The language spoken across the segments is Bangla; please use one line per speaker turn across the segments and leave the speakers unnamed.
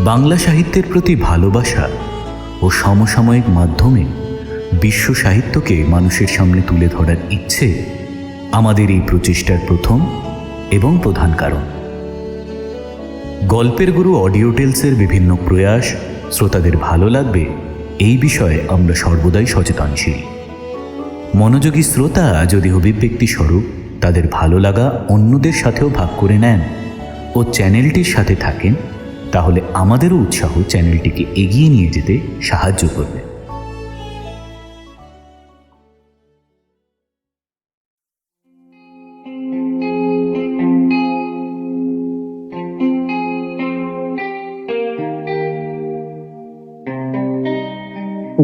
বাংলা সাহিত্যের প্রতি ভালোবাসা ও সমসাময়িক মাধ্যমে বিশ্ব সাহিত্যকে মানুষের সামনে তুলে ধরার ইচ্ছে আমাদের এই প্রচেষ্টার প্রথম এবং প্রধান কারণ। গল্পের গুরু অডিও টেলসের বিভিন্ন প্রয়াস শ্রোতাদের ভালো লাগবে এই বিষয়ে আমরা সর্বদাই সচেতনশীল। মনোযোগী শ্রোতা যদি অভিব্যক্তি স্বরূপ তাদের ভালো লাগা অন্যদের সাথেও ভাগ করে নেন ও চ্যানেলটির সাথে থাকেন, তাহলে আমাদেরও উৎসাহ চ্যানেলটিকে এগিয়ে নিয়ে যেতে সাহায্য করবে।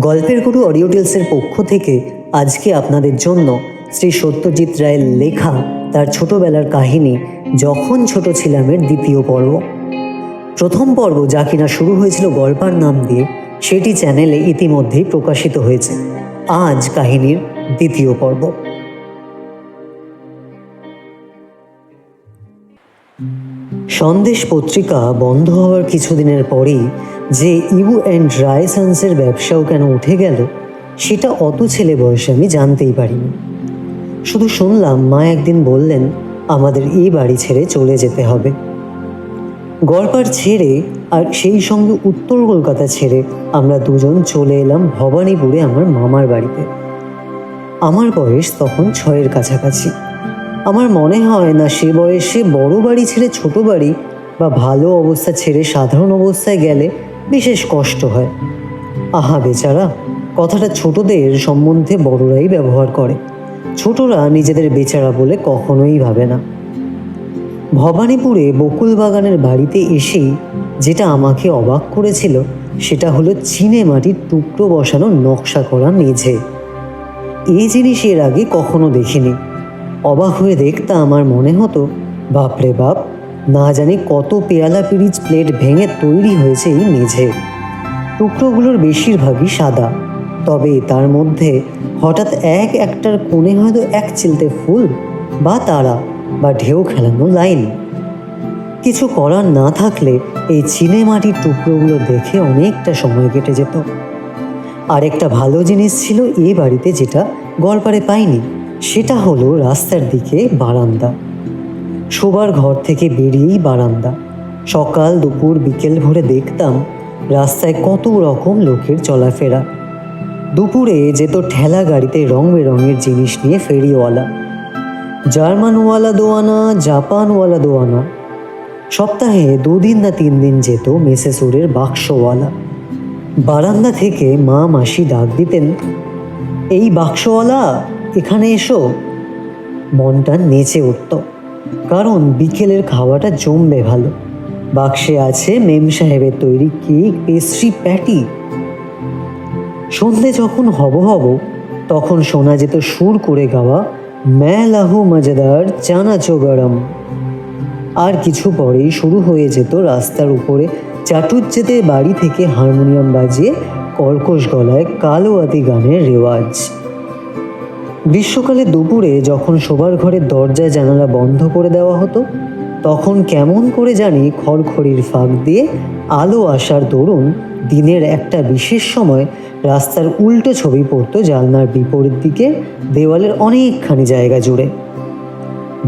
গল্পের গুরু অডিও টেলসের পক্ষ থেকে আজকে আপনাদের জন্য শ্রী সত্যজিৎ রায়ের লেখা তার ছোটবেলার কাহিনী যখন ছোট ছিলামের দ্বিতীয় পর্ব। প্রথম পর্ব, যা কিনা শুরু হয়েছিল গল্পার নাম দিয়ে, সেটি চ্যানেলে ইতিমধ্যেই প্রকাশিত হয়েছে। আজ কাহিনীর দ্বিতীয় পর্ব। সন্দেশ পত্রিকা বন্ধ হওয়ার কিছুদিনের পরেই যে ইউ অ্যান্ড রায় সান্সের ব্যবসাও কেন উঠে গেল, সেটা অত ছেলে বয়সে আমি জানতেই পারিনি। শুধু শুনলাম মা একদিন বললেন আমাদের এই বাড়ি ছেড়ে চলে যেতে হবে। গড়পাড় ছেড়ে আর সেই সঙ্গে উত্তর কলকাতা ছেড়ে আমরা দুজন চলে এলাম ভবানীপুরে আমার মামার বাড়িতে। আমার বয়স তখন 6-এর কাছাকাছি। আমার মনে হয় না সে বয়সে বড় বাড়ি ছেড়ে ছোট বাড়ি বা ভালো অবস্থা ছেড়ে সাধারণ অবস্থায় গেলে বিশেষ কষ্ট হয়। আহা বেচারা, কথাটা ছোটদের সম্বন্ধে বড়রাই ব্যবহার করে, ছোটরা নিজেদের বেচারা বলে কখনোই ভাবে না। ভবানীপুরে বকুল বাগানের বাড়িতে এসেই যেটা আমাকে অবাক করেছিল সেটা হলো চিনে মাটির টুকরো বসানো নকশা করা মেঝে। এই জিনিস এর আগে কখনো দেখিনি। অবাক হয়ে দেখতাম, আমার মনে হতো বাপরে বাপ, না জানি কত পেয়ালা পিরিচ প্লেট ভেঙে তৈরি হয়েছে এই মেঝে। টুকরোগুলোর বেশিরভাগই সাদা, তবে তার মধ্যে হঠাৎ একটার কোণে হয়তো এক চিলতে ফুল বা তারা বা ঢেউ খেলানো লাইন। কিছু করার না থাকলে এই চিনে মাটির টুকরোগুলো দেখে অনেকটা সময় কেটে যেত। আরেকটা ভালো জিনিস ছিল এ বাড়িতে, যেটা গড়পাড়ে পাইনি, সেটা হলো রাস্তার দিকে বারান্দা। শোবার ঘর থেকে বেরিয়েই বারান্দা। সকাল দুপুর বিকেল ভরে দেখতাম রাস্তায় কত রকম লোকের চলাফেরা। দুপুরে যেত ঠেলা গাড়িতে রং বেরঙের জিনিস নিয়ে ফেরিওয়ালা, জার্মানওয়ালা দোয়ানা, জাপানওয়ালা দোয়ানা। সপ্তাহে 2 দিন না 3 দিন যেত মেসেসুরের বাক্সওয়ালা। বারান্দা থেকে মা মাসি ডাক দিতেন, এই বাক্সওয়ালা এখানে এসো। মনটা নেচে উঠত, কারণ বিকেলের খাওয়াটা জমবে ভালো। বাক্সে আছে মেম সাহেবের তৈরি কেক, পেস্ট্রি, প্যাটি। সন্ধে যখন হব তখন শোনা যেত সুর করে গাওয়া मैं लाहू मजेदार চানাচো গরম। আর কিছু পরেই শুরু হয়ে যেত রাস্তার উপরে চাটুজ্জেদের বাড়ি থেকে হারমোনিয়াম বাজিয়ে কর্কশ গলায় কালোয়াতি গানের রেওয়াজ। গ্রীষ্মকালে দুপুরে যখন শোবার ঘরের দরজা জানালা বন্ধ করে দেওয়া হতো, তখন কেমন করে জানি খড়খড়ির ফাঁক দিয়ে আলো আসার দরুন দিনের একটা বিশেষ সময় রাস্তার উল্টো ছবি পড়তো জানলার বিপরীত দিকে দেওয়ালের অনেকখানি জায়গা জুড়ে।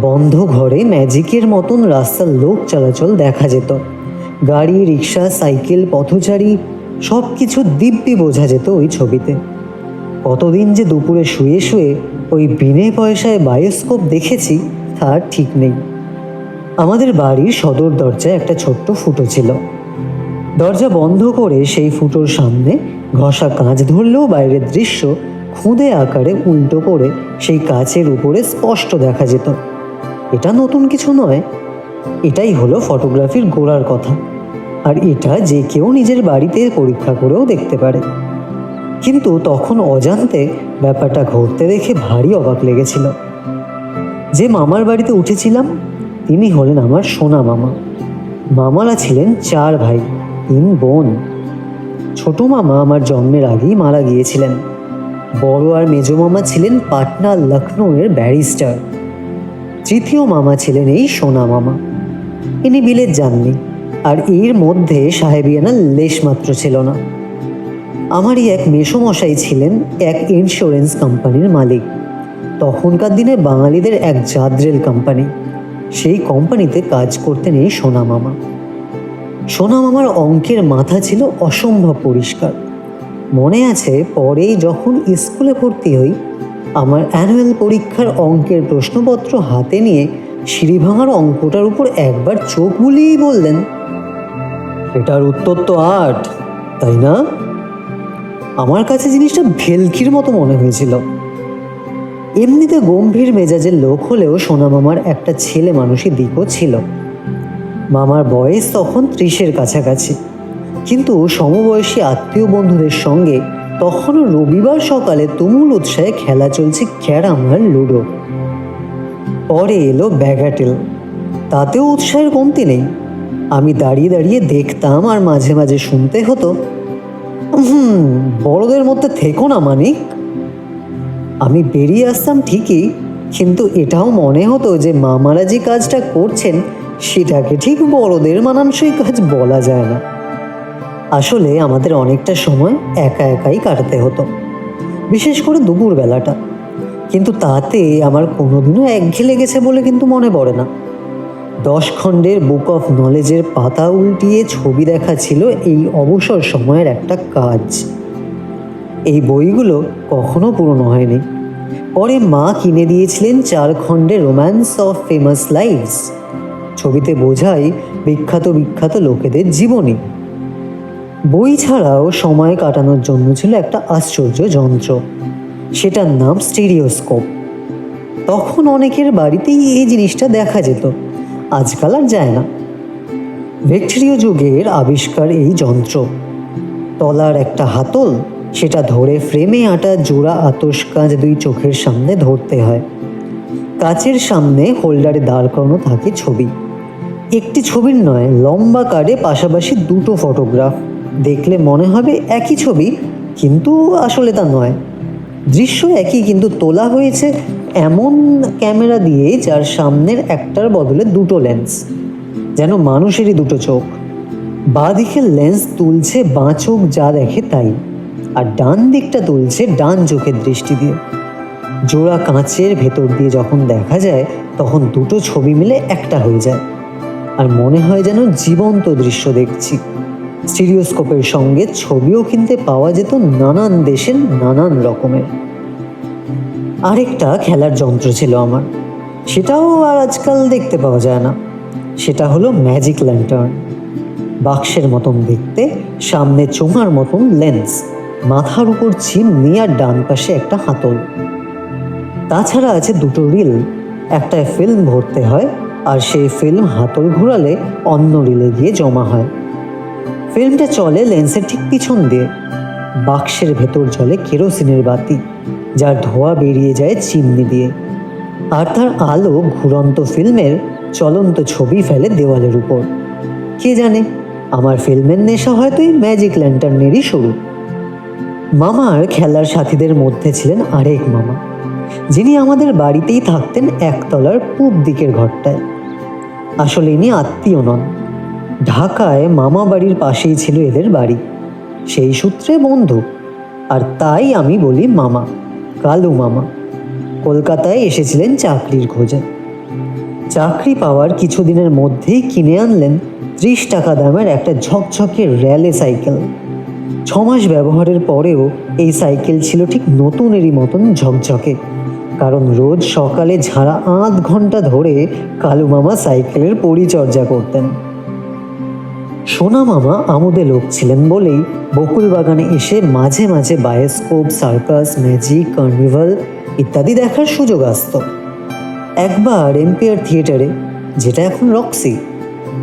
বন্ধ ঘরে ম্যাজিকের মতন রাস্তার লোক চলাচল দেখা যেত। গাড়ি, রিক্সা, সাইকেল, পথচারী সব কিছু দিব্যি বোঝা যেত ওই ছবিতে। কতদিন যে দুপুরে শুয়ে শুয়ে ওই বিনে পয়সায় বায়োস্কোপ দেখেছি তার ঠিক নেই। আমাদের বাড়ির সদর দরজায় একটা ছোট্ট ফুটো ছিল। দরজা বন্ধ করে সেই ফুটোর সামনে ঘষা কাঁচ ধরলেও বাইরের দৃশ্য খুদে আকারে উল্টো করে সেই কাচের উপরে স্পষ্ট দেখা যেত। এটা নতুন কিছু নয়, এটাই হলো ফটোগ্রাফির গোড়ার কথা। আর এটা যে কেউ নিজের বাড়িতে পরীক্ষা করেও দেখতে পারে। কিন্তু তখন অজান্তে ব্যাপারটা ঘটতে দেখে ভারী অবাক লেগেছিল। যে মামার বাড়িতে উঠেছিলাম তিনি হলেন আমার সোনা মামা। মামারা ছিলেন 4 ভাই 3 বোন। ছোট মামা আমার জন্মের আগেই মারা গিয়েছিলেন। বড় আর মেজ মামা ছিলেন পাটনা, লখনৌয়ের ব্যারিস্টার। তৃতীয় মামা ছিলেন এই সোনা মামা। ইনি বিলেত যাননি, আর এর মধ্যে সাহেবিয়ানা লেশমাত্র ছিল না। আমারই এক মেসোমশাই ছিলেন এক ইন্স্যুরেন্স কোম্পানির মালিক। তখনকার দিনে বাঙালিদের এক জাদ্রেল কোম্পানি। সেই কোম্পানিতে কাজ করতেন এই সোনা মামা। সোনা মামার অঙ্কের মাথা ছিল অসম্ভব পরিষ্কার। মনে আছে, পরেই যখন স্কুলে ভর্তি হই, আমার অ্যানুয়াল পরীক্ষার অঙ্কের প্রশ্নপত্র হাতে নিয়ে সিঁড়ি ভাঙার অঙ্কটার উপর একবার চোখ বুলিয়েই বললেন, এটার উত্তর তো 8, তাই না? আমার কাছে জিনিসটা ভেলকির মতো মনে হয়েছিল। এমনিতে গম্ভীর মেজাজের লোক হলেও সোনা মামার একটা ছেলে মানুষই দিকও ছিল। মামার বয়স তখন 30-এর কাছাকাছি, কিন্তু সমবয়সী আত্মীয় বন্ধুদের সঙ্গে তখনও রবিবার সকালে তুমুল উৎসাহে খেলা চলছে ক্যারাম আর লুডো। পরে এলো ব্যাগাটেল, তাতেও উৎসাহের কমতি নেই। আমি দাঁড়িয়ে দাঁড়িয়ে দেখতাম আর মাঝে মাঝে শুনতে হতো, বড়দের মধ্যে থেকো না মানিক। আমি বেরিয়ে আসতাম ঠিকই, কিন্তু এটাও মনে হতো যে মামারা যে কাজটা করছেন সেটাকে ঠিক বড়দের মানানসই কাজ বলা যায় না। আসলে আমাদের অনেকটা সময় একা একাই কাটাতে হতো, বিশেষ করে দুপুরবেলাটা। কিন্তু তাতে আমার কোনোদিনও একঘেয়ে লেগেছে বলে কিন্তু মনে পড়ে না। 10 খণ্ডের বুক অফ নলেজের পাতা উল্টিয়ে ছবি দেখা ছিল এই অবসর সময়ের একটা কাজ। এই বইগুলো কখনো পুরনো হয়নি। পরে মা কিনে দিয়েছিলেন 4 খণ্ডের রোম্যান্স অফ ফেমাস লাইভস। ছবিতে বোঝায় বিখ্যাত বিখ্যাত লোকেদের জীবনী। বই ছাড়াও সময় কাটানোর জন্য ছিল একটা আশ্চর্য যন্ত্র, সেটার নাম স্টেরিওস্কোপ। তখন অনেকের বাড়িতেই এই জিনিসটা দেখা যেত, আজকাল আর যায় না। ভিক্টোরীয় যুগের আবিষ্কার এই যন্ত্র। তলার একটা হাতল, সেটা ধরে ফ্রেমে আটা জোড়া আতস কাঁচ 2 চোখের সামনে ধরতে হয়। কাচের সামনে হোল্ডারে দাঁড় করানো থাকে ছবি। একটি ছবির নয়, লম্বা কার্ডে পাশাপাশি 2টো ফটোগ্রাফ। দেখলে মনে হবে একই ছবি, কিন্তু আসলে তা নয়। দৃশ্য একই, কিন্তু তোলা হয়েছে এমন ক্যামেরা দিয়ে যার সামনের একটার বদলে 2টো লেন্স, যেন মানুষেরই 2টো চোখ। বাঁ দিকের লেন্স তুলছে বাঁ চোখ যা দেখে তাই, আর ডান দিকটা তুলছে ডান চোখের দৃষ্টি দিয়ে। জোড়া কাঁচের ভেতর দিয়ে যখন দেখা যায়, তখন 2টো ছবি মিলে একটা হয়ে যায়, আর মনে হয় যেন জীবন্ত দৃশ্য দেখছি। স্টিরিওস্কোপের সঙ্গে ছবিও কিনতে পাওয়া যেত নানান দেশের নানান রকমের। আরেকটা খেলার যন্ত্র ছিল আমার, সেটাও আর আজকাল দেখতে পাওয়া যায় না। সেটা হলো ম্যাজিক ল্যান্টার্ন। বাক্সের মতন দেখতে, সামনে চোঙার মতন লেন্স, মাথার উপর চিমনি আর ডান পাশে একটা হাতল। তাছাড়া আছে 2টো রিল। একটায় ফিল্ম ভরতে হয়, আর সেই ফিল্ম হাতল ঘোরালে অন্য রিলে গিয়ে জমা হয়। ফিল্মটা চলে লেন্সের ঠিক পিছন দিয়ে। বাক্সের ভেতর জ্বলে কেরোসিনের বাতি, যার ধোঁয়া বেরিয়ে যায় চিমনি দিয়ে, আর তার আলো ঘুরন্ত ফিল্মের চলন্ত ছবি ফেলে দেওয়ালের উপর। কে জানে, আমার ফিল্মের নেশা হয়তো এই ম্যাজিক ল্যান্টার্নেরই শুরু। মামার খেলার সাথীদের মধ্যে ছিলেন আরেক মামা, যিনি আমাদের বাড়িতেই থাকতেন একতলার পূব দিকের ঘরটায়। আসলে ইনি আত্মীয় নন, ঢাকায় মামা বাড়ির পাশেই ছিল এদের বাড়ি। সেই সূত্রে বন্ধু, আর তাই আমি বলি মামা, কালু মামা। কলকাতায় এসেছিলেন চাকরির খোঁজে। চাকরি পাওয়ার কিছুদিনের মধ্যেই কিনে আনলেন 30 টাকা দামের একটা ঝকঝকে র্যালে সাইকেল। 6 মাস ব্যবহারের পরেও এই সাইকেল ছিল ঠিক নতুনেরই মতন ঝকঝকে, কারণ রোজ সকালে ঝাড়া 8 ঘন্টা ধরে কালু মামা সাইকেলের পরিচর্যা করতেন। সোনা মামা আমোদে লোক ছিলেন বলেই বকুল বাগানে এসে মাঝে মাঝে বায়োস্কোপ, সার্কাস, ম্যাজিক, কার্নিভাল ইত্যাদি দেখার সুযোগ আসত। একবার এম্পায়ার থিয়েটারে, যেটা এখন রক্সি,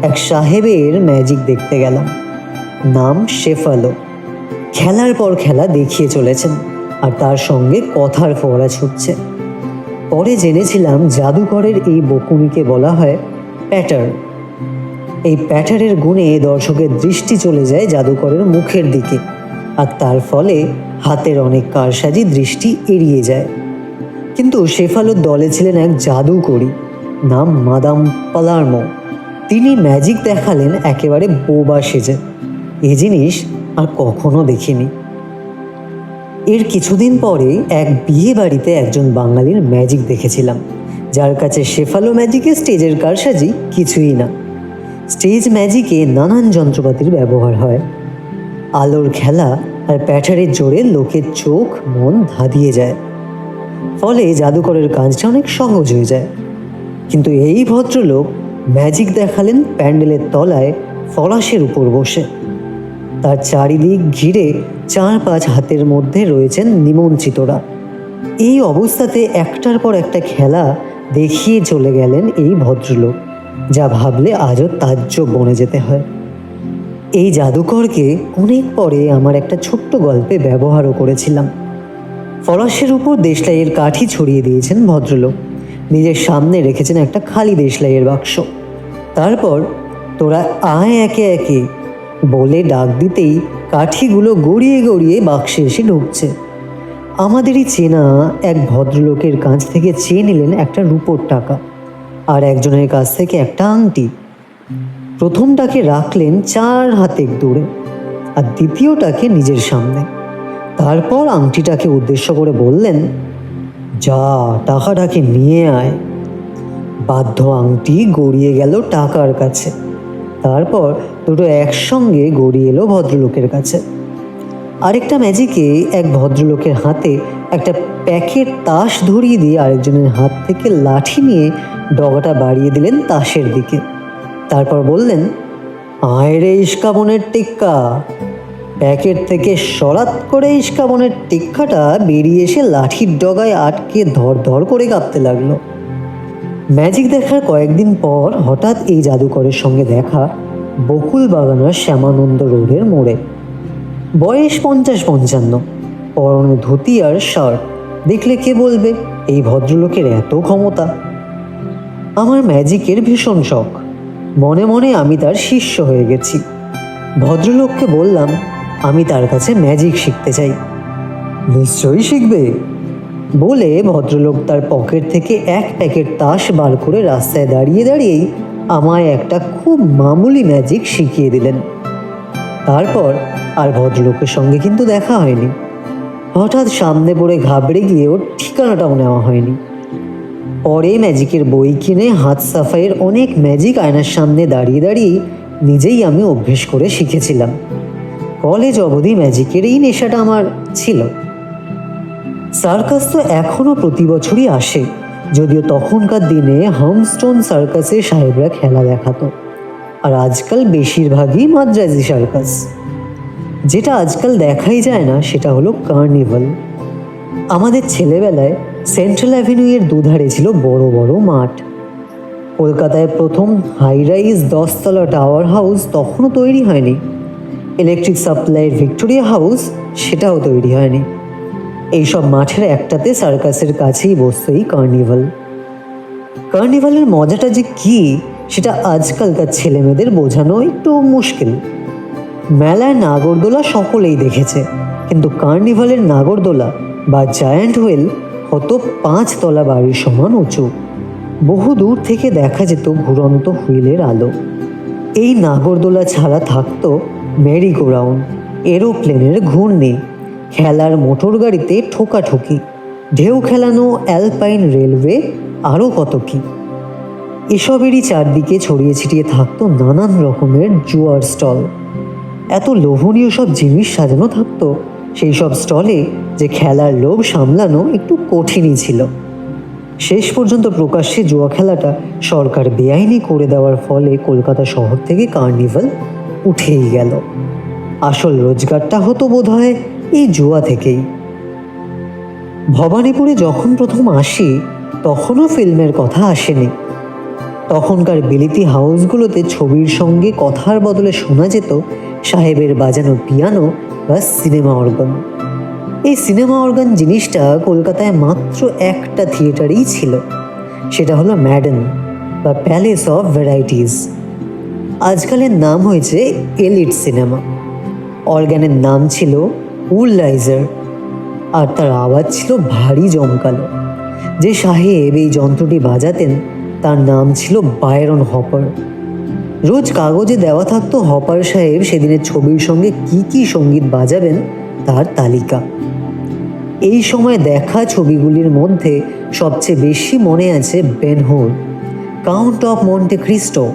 এক সাহেবের ম্যাজিক দেখতে গেলাম। নাম শেফালো। খেলার পর খেলা দেখিয়ে চলেছেন, আর তার সঙ্গে কথার ফোয়ারা ছুটছে। পরে জেনেছিলাম জাদুকরের এই বকুনিকে বলা হয় প্যাটার। এই প্যাটারের গুণে দর্শকের দৃষ্টি চলে যায় জাদুকরের মুখের দিকে, আর তার ফলে হাতের অনেক কারসাজি দৃষ্টি এড়িয়ে যায়। কিন্তু শেফালোর দলে ছিলেন এক জাদুকরী, নাম মাদাম পালার্মো। তিনি ম্যাজিক দেখালেন একেবারে বোবা সেজে। এ জিনিস আর কখনো দেখিনি। এর কিছুদিন পরে এক বিয়ে বাড়িতে একজন বাঙালির ম্যাজিক দেখেছিলাম, যার কাছে শেফালো ম্যাজিকে স্টেজের কারসাজি কিছুই না। স্টেজ ম্যাজিকে নানান যন্ত্রপাতির ব্যবহার হয়। আলোর খেলা আর প্যাটারের জোরে লোকের চোখ মন ধাঁধিয়ে যায়, ফলে জাদুকরের কাজটা অনেক সহজ হয়ে যায়। কিন্তু এই ভদ্রলোক ম্যাজিক দেখালেন প্যান্ডেলের তলায় ফরাসের উপর বসে। তার চারিদিক ঘিরে 4-5 হাতের মধ্যে রয়েছেন নিমন্ত্রিতরা। এই অবস্থাতে একটার পর একটা খেলা দেখিয়ে চলে গেলেন এই ভদ্রলোক, যা ভাবলে আজও তাজ্জব বনে যেতে হয়। এই জাদুকরকে অনেক পরে আমার একটা ছোট্ট গল্পে ব্যবহারও করেছিলাম। ফরাসের উপর দেশলাইয়ের কাঠি ছড়িয়ে দিয়েছেন ভদ্রলোক, নিজের সামনে রেখেছেন একটা খালি দেশলাইয়ের বাক্স। তারপর তোরা আয় একে একে বলে ডাক দিতেই কাঠিগুলো গড়িয়ে গড়িয়ে বাক্সে এসে ঢুকছে। আমাদেরই চেনা এক ভদ্রলোকের কাছ থেকে চেয়ে নিলেন একটা রূপোর টাকা, আর একজনের কাছ থেকে একটা আংটি। প্রথমটাকে রাখলেন 4 হাতের দূরে, আর দ্বিতীয়টাকে নিজের সামনে। তারপর আংটিটাকে উদ্দেশ্য করে বললেন, যা টাকাটাকে নিয়ে আয়। বাধ্য আংটি গড়িয়ে গেল টাকার কাছে। তারপর দুটো একসঙ্গে গড়িয়ে এলো ভদ্রলোকের কাছে। আরেকটা ম্যাজিকে এক ভদ্রলোকের হাতে একটা প্যাকেট তাস ধরিয়ে দিয়ে আরেকজনের হাত থেকে লাঠি নিয়ে ডগাটা বাড়িয়ে দিলেন তাসের দিকে। তারপর বললেন, আয় রে ইস্কাবনের টিক্কা। প্যাকেট থেকে সরাত করে ইস্কাবনের টিক্কাটা বেরিয়ে এসে লাঠির ডগায় আটকে ধর ধর করে কাঁপতে লাগলো। ম্যাজিক দেখার কয়েকদিন পর হঠাৎ এই জাদুকরের সঙ্গে দেখা বকুল বাগানার শ্যামানন্দ রোডের মোড়ে। বয়স 50-55, পরনে ধুতি আর শার্ট। দেখলে কে বলবে এই ভদ্রলোকের এত ক্ষমতা। আমার ম্যাজিকের ভীষণ শখ, মনে মনে আমি তার শিষ্য হয়ে গেছি। ভদ্রলোককে বললাম আমি তার কাছে ম্যাজিক শিখতে চাই। নিশ্চয়ই শিখবে বলে ভদ্রলোক তার পকেট থেকে এক প্যাকেট তাস বার করে রাস্তায় দাঁড়িয়ে দাঁড়িয়েই আমায় একটা খুব মামুলি ম্যাজিক শিখিয়ে দিলেন। তারপর আর ভদ্রলোকের সঙ্গে কিন্তু দেখা হয়নি। হঠাৎ সামনে পড়ে ঘাবড়ে গিয়ে ওর ঠিকানাটাও নেওয়া হয়নি। পরে ম্যাজিকের বই কিনে হাত সাফাইয়ের অনেক ম্যাজিক আয়নার সামনে দাঁড়িয়ে দাঁড়িয়ে নিজেই আমি অভ্যেস করে শিখেছিলাম। কলেজ অবধি ম্যাজিকের এই নেশাটা আমার ছিল। সার্কাস তো এখনও প্রতি বছরই আসে, যদিও তখনকার দিনে হামস্টোন সার্কাসে সাহেবরা খেলা দেখাতো, আর আজকাল বেশিরভাগই মাদ্রাজি সার্কাস। যেটা আজকাল দেখাই যায় না সেটা হলো কার্নিভাল। আমাদের ছেলেবেলায় সেন্ট্রাল অ্যাভিনিউয়ের দুধারে ছিল বড় বড় মাঠ। কলকাতায় প্রথম হাই রাইজ 10তলা টাওয়ার হাউস তখনও তৈরি হয়নি। ইলেকট্রিক সাপ্লাইয়ের ভিক্টোরিয়া হাউস সেটাও তৈরি হয়নি। এইসব মাঠের একটাতে সার্কাসের কাছেই বসতো এই কার্নিভাল। কার্নিভালের মজাটা যে কী সেটা আজকালকার ছেলেমেয়েদের বোঝানো একটু মুশকিল। মেলায় নাগরদোলা সকলেই দেখেছে, কিন্তু কার্নিভালের নাগরদোলা বা জায়ান্ট হুইল হতো 5 তলা বাড়ির সমান উঁচু। বহু দূর থেকে দেখা যেত ঘুরন্ত হুইলের আলো। এই নাগরদোলা ছাড়া থাকতো মেরি গো রাউন্ড, এরোপ্লেনের ঘূর্ণি, খেলার মোটর গাড়িতে ঠোকাঠুকি, ঢেউ খেলানো অ্যালপাইন রেলওয়ে, আরও কত কী। এসবেরই চারদিকে ছড়িয়ে ছিটিয়ে থাকতো নানান রকমের জুয়ার স্টল। এত লোভনীয় সব জিনিস সাজানো থাকতো সেই সব স্টলে যে খেলার লোভ সামলানো একটু কঠিনই ছিল। শেষ পর্যন্ত প্রকাশ্যে জুয়া খেলাটা সরকার বেআইনি করে দেওয়ার ফলে কলকাতা শহর থেকে কার্নিভাল উঠেই গেল। আসল রোজগারটা হতো বোধহয় এই জুয়া থেকেই। ভবানীপুরে যখন প্রথম আসি তখনও ফিল্মের কথা আসেনি। তখনকার বিলিতি হাউসগুলোতে ছবির সঙ্গে কথার বদলে শোনা যেত সাহেবের বাজানো পিয়ানো বা সিনেমা অর্গান। এই সিনেমা অর্গান জিনিসটা কলকাতায় মাত্র একটা থিয়েটারেই ছিল, সেটা হলো ম্যাডেন বা প্যালেস অফ ভ্যারাইটিস। আজকালের নাম হয়েছে এলিট সিনেমা। অর্গানের নাম ছিল উলরাইজার, আর তার আওয়াজ ছিল ভারী জমকালো। যে সাহেব এই যন্ত্রটি বাজাতেন তার নাম ছিল বায়রন হপার। রোজ কাগজে দেওয়া থাকতো হপার সাহেব সেদিনের ছবির সঙ্গে কি কি সঙ্গীত বাজাবেন তার তালিকা। এই সময় দেখা ছবিগুলির মধ্যে সবচেয়ে বেশি মনে আছে Ben Hur, count of Monte Cristo,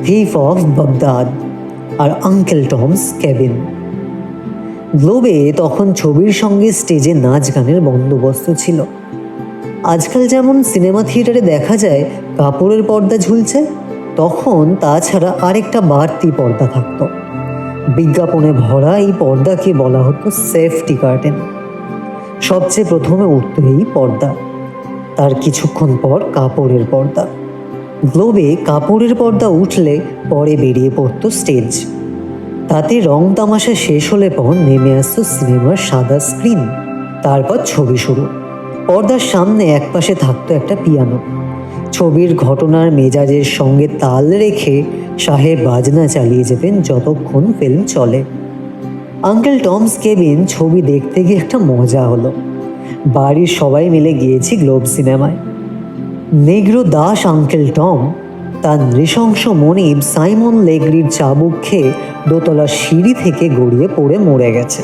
thief of Baghdad আর আঙ্কেল টমস কেবিন। গ্লোবে তখন ছবির সঙ্গে স্টেজে নাচ গানের বন্দোবস্ত ছিল। আজকাল যেমন সিনেমা থিয়েটারে দেখা যায় কাপড়ের পর্দা ঝুলছে, তখন তাছাড়া আরেকটা বাড়তি পর্দা থাকতো। বিজ্ঞাপনে ভরা এই পর্দাকে বলা হতো সেফটি কার্টেন। সবচেয়ে প্রথমে উঠত এই পর্দা, তার কিছুক্ষণ পর কাপড়ের পর্দা। গ্লোবে কাপড়ের পর্দা উঠলে পরে বেরিয়ে পড়তো স্টেজ। তাতে রং তামাশা শেষ হলে পর নেমে আসতো সিনেমার সাদা স্ক্রিন। তারপর ছবি শুরু। পর্দার সামনে একপাশে থাকতো একটা পিয়ানো। ছবির ঘটনার মেজাজের সঙ্গে তাল রেখে সাহেব বাজনা চালিয়ে যেতেন যতক্ষণ ফিল্ম চলে। আঙ্কেল টমস কেবিন ছবি দেখতে গিয়ে একটা মজা হলো। বাড়ির সবাই মিলে গিয়েছি গ্লোব সিনেমায়। নেগ্রো দাস আঙ্কেল টম তার নৃশংস মনিব সাইমন লেগ্রির চাবুক খেয়ে দোতলা সিঁড়ি থেকে গড়িয়ে পড়ে মরে গেছে।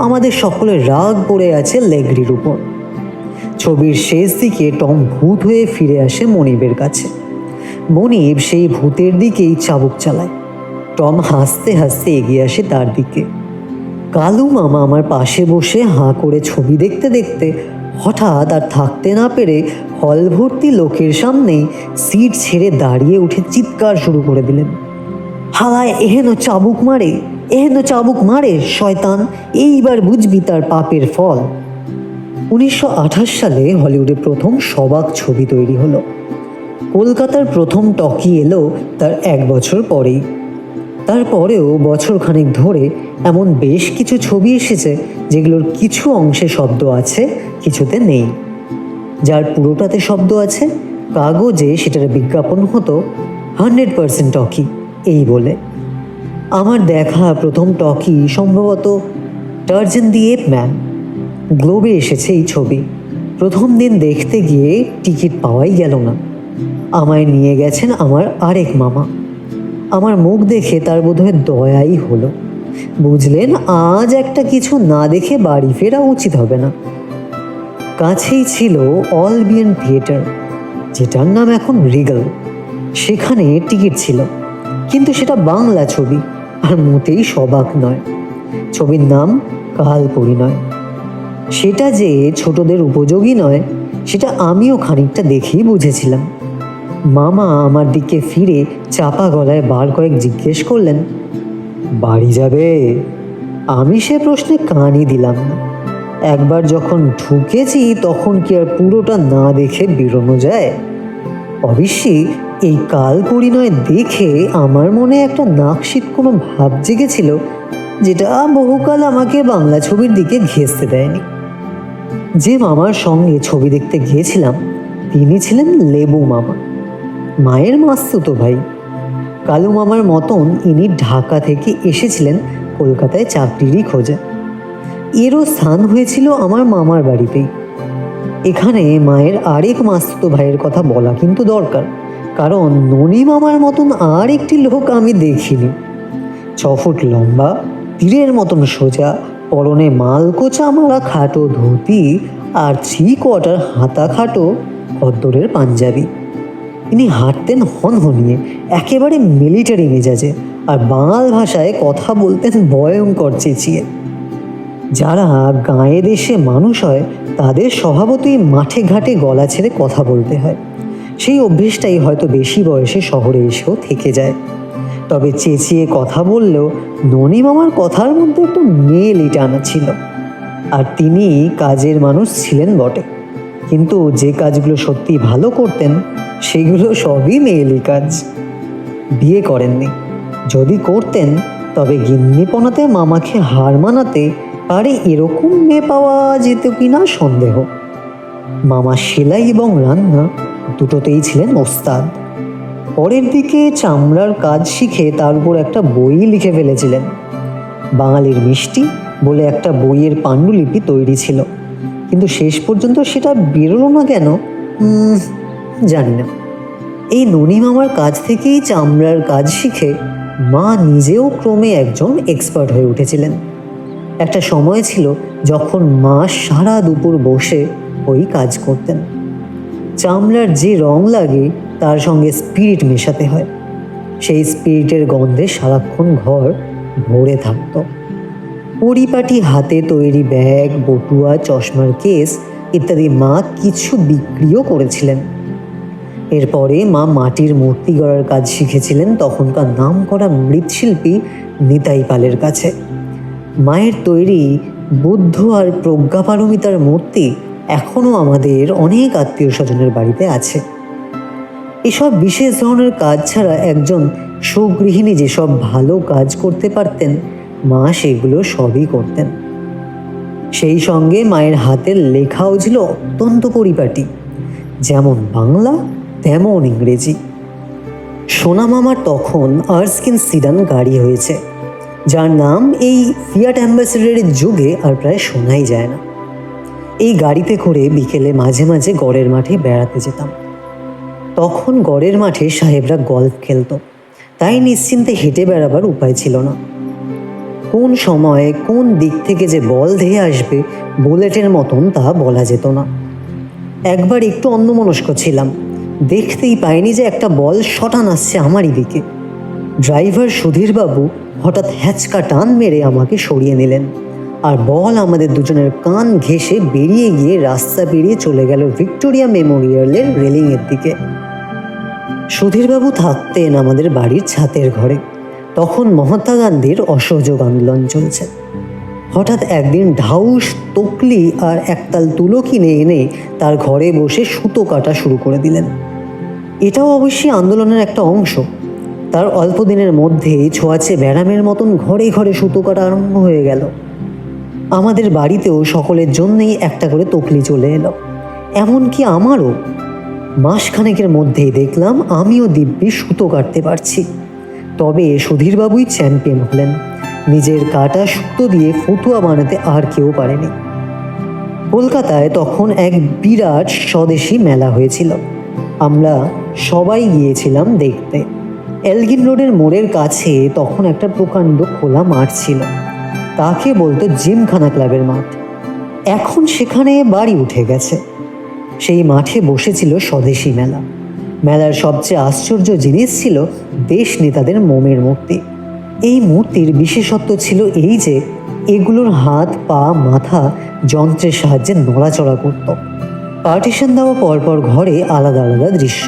আমাদের সকলের রাগ পড়ে আছে লেগ্রির উপর। ছবির শেষ দিকে টম ভূত হয়ে ফিরে আসে মনিবের কাছে। মনিব সেই ভূতের দিকেই চাবুক চালায়। টম হাসতে হাসতে এগিয়ে আসে তার দিকে। কালু মামা আমার পাশে বসে হাঁ করে ছবি দেখতে দেখতে হঠাৎ আর থাকতে না পেরে হল ভর্তি লোকের সামনেই সিট ছেড়ে দাঁড়িয়ে উঠে চিৎকার শুরু করে দিলেন, হালায় এহেন চাবুক মারে, এহেন চাবুক মারে শয়তান, এইবার বুঝবি তার পাপের ফল। 1928 সালে হলিউডে প্রথম সবাক ছবি তৈরি হলো। কলকাতার প্রথম টকি এলো তার 1 বছর পরেই। তারপরেও বছরখানেক ধরে এমন বেশ কিছু ছবি এসেছে যেগুলোর কিছু অংশে শব্দ আছে, কিছুতে নেই। যার পুরোটাতে শব্দ আছে, কাগজে সেটার বিজ্ঞাপন হতো 100% টকি এই বলে। আমার দেখা প্রথম টকি সম্ভবত টার্জান দি এপ ম্যান। গ্লোবে এসেছে এই ছবি। প্রথম দিন দেখতে গিয়ে টিকিট পাওয়াই গেল না। আমায় নিয়ে গেছেন আমার আরেক মামা। আমার মুখ দেখে তার বোধহয় দয়াই হলো। বুঝলেন আজ একটা কিছু না দেখে বাড়ি ফেরা উচিত হবে না। কাছেই ছিল অলবিয়ান থিয়েটার, যেটার নাম এখন রিগাল। সেখানে টিকিট ছিল, কিন্তু সেটা বাংলা ছবি আর মোটেই সবাক নয়। ছবির নাম কাল পরিণয়। সেটা যে ছোটদের উপযোগী নয় সেটা আমিও খানিকটা দেখেই বুঝেছিলাম। মামা আমার দিকে ফিরে চাপা গলায় বার কয়েক জিজ্ঞেস করলেন, বাড়ি যাবে? আমি সে প্রশ্নে কানই দিলাম না। একবার যখন ঢুকেছি তখন কি আর পুরোটা না দেখে বেরোনো যায়? অবশ্যই এই কাল পরিণয় দেখে আমার মনে একটা নাকশিট কোনো ভাব জেগেছিল, যেটা বহুকাল আমাকে বাংলা ছবির দিকে ঘেঁষতে দেয়নি। যে মামার সঙ্গে ছবি দেখতে গিয়েছিলাম তিনি ছিলেন লেবু মামা, মায়ের মাস্তুতো ভাই। কালু মামার মতন ইনি ঢাকা থেকে এসেছিলেন কলকাতায় চাকরিরই খোঁজে। এরও স্থান হয়েছিল আমার মামার বাড়িতেই। এখানে মায়ের আরেক মাস্তুতো ভাইয়ের কথা বলা কিন্তু দরকার, কারণ ননি মামার মতন আর একটি লোক আমি দেখিনি। 6 ফুট লম্বা, তীরের মতন সোজা, পরনে মালকোচা মারা খাটো ধুতি আর 3 কোয়ার্টার হাতা খাটো খদ্দরের পাঞ্জাবি। ইনি হাঁটতেন হনহনিয়ে, একেবারে মিলিটারি মেজাজে, আর বাঙাল ভাষায় কথা বলতেন ভয়ঙ্কর চেঁচিয়ে। যারা গাঁয়ে দেশে মানুষ হয় তাদের স্বভাবতই মাঠে ঘাটে গলা ছেড়ে কথা বলতে হয়। সেই অভ্যেসটাই হয়তো বেশি বয়সে শহরে এসেও থেকে যায়। তবে চেঁচিয়ে কথা বললেও ননি মামার কথার মধ্যে একটা মেয়েলি টানা ছিল। আর তিনি কাজের মানুষ ছিলেন বটে, কিন্তু যে কাজগুলো সত্যি ভালো করতেন সেগুলো সবই মেয়েলি কাজ। বিয়ে করেননি, যদি করতেন তবে গিন্নিপনাতে মামাকে হার মানাতে পারে এরকম মেয়ে পাওয়া যেত কিনা সন্দেহ। মামা সেলাই এবং রান্না দুটোতেই ছিলেন ওস্তাদ। পরের দিকে চামড়ার কাজ শিখে তার উপর একটা বই লিখে ফেলেছিলেন। বাঙালির মিষ্টি বলে একটা বইয়ের পাণ্ডুলিপি তৈরি ছিল, কিন্তু শেষ পর্যন্ত সেটা বেরোলো না কেন জানি না। এই ননি মামার কাছ থেকেই চামড়ার কাজ শিখে মা নিজেও ক্রমে একজন এক্সপার্ট হয়ে উঠেছিলেন। একটা সময় ছিল যখন মা সারা দুপুর বসে ওই কাজ করতেন। চামড়ার যে রং লাগে তার সঙ্গে স্পিরিট মেশাতে হয়, সেই স্পিরিটের গন্ধে সারাক্ষণ ঘর ভরে থাকত। পরিপাটি হাতে তৈরি ব্যাগ, বটুয়া, চশমার কেস ইত্যাদি মা কিছু বিক্রিও করেছিলেন। এরপরে মা মাটির মূর্তি গড়ার কাজ শিখেছিলেন তখনকার নামকরা মৃৎশিল্পী নিতাই পালের কাছে। মায়ের তৈরি বুদ্ধ আর প্রজ্ঞাপারমিতার মূর্তি এখনও আমাদের অনেক আত্মীয় স্বজনের বাড়িতে আছে। এসব বিশেষ ধরনের কাজ ছাড়া একজন সুগৃহিণী যেসব ভালো কাজ করতে পারতেন, মা সেগুলো সবই করতেন। সেই সঙ্গে মায়ের হাতের লেখাও ছিল অত্যন্ত পরিপাটি, যেমন বাংলা তেমন ইংরেজি। সোনা মামার তখন আর্সকিন সিডান গাড়ি হয়েছে, যার নাম এই ফিয়াট অ্যাম্বাসেডরের যুগে আর প্রায় শোনাই যায় না। এই গাড়িতে করে বিকেলে মাঝে মাঝে গড়ের মাঠে বেড়াতে যেতাম। তখন গড়ের মাঠে সাহেবরা গল্ফ খেলতো, তাই নিশ্চিন্তে হেঁটে বেড়াবার উপায় ছিল না। কোন সময়ে কোন দিক থেকে যে বল ধেয়ে আসবে বুলেটের মতন তা বলা যেত না। একবার একটু অন্যমনস্ক ছিলাম, দেখতেই পাইনি যে একটা বল শটান আসছে আমারই দিকে। ড্রাইভার সুধীরবাবু হঠাৎ হ্যাচকা টান মেরে আমাকে সরিয়ে নিলেন, আর বল আমাদের দুজনের কান ঘেঁষে বেরিয়ে গিয়ে রাস্তা পেরিয়ে চলে গেল ভিক্টোরিয়া মেমোরিয়ালের রেলিংয়ের দিকে। সুধীরবাবু থাকতেন আমাদের বাড়ির ছাতের ঘরে। তখন মহাত্মা গান্ধীর অসহযোগ আন্দোলন চলছে। হঠাৎ একদিন ঢাউস তকলি আর একতাল তুলো কিনে এনে তার ঘরে বসে সুতো কাটা শুরু করে দিলেন। এটাও অবশ্যই আন্দোলনের একটা অংশ। তার অল্প দিনের মধ্যেই ছোঁয়াচে ব্যারামের মতন ঘরে ঘরে সুতো কাটা আরম্ভ হয়ে গেল। আমাদের বাড়িতেও সকলের জন্যেই একটা করে তকলি চলে এলো, এমনকি আমারও। মাসখানেকের মধ্যেই দেখলাম আমিও দিব্যি সুতো কাটতে পারছি। তবে সুধীরবাবুই চ্যাম্পিয়ন হলেন। নিজের কাটা সুতো দিয়ে ফতুয়া বানাতে আর কেউ পারেনি। কলকাতায় তখন এক বিরাট স্বদেশি মেলা হয়েছিল। আমরা সবাই গিয়েছিলাম দেখতে। এলগিন রোডের মোড়ের কাছে তখন একটা প্রকাণ্ড খোলা মাঠ ছিল, তাকে বলতো জিমখানা ক্লাবের মাঠ। এখন সেখানে বাড়ি উঠে গেছে। সেই মাঠে বসেছিল স্বদেশি মেলা। মেলার সবচেয়ে আশ্চর্য জিনিস ছিল দেশ নেতাদের মোমের মূর্তি। এই মূর্তির বিশেষত্ব ছিল এই যে এগুলোর হাত, পা, মাথা যন্ত্রের সাহায্যে নড়াচড়া করত। পার্টিশন দেওয়া পরপর ঘরে আলাদা আলাদা দৃশ্য।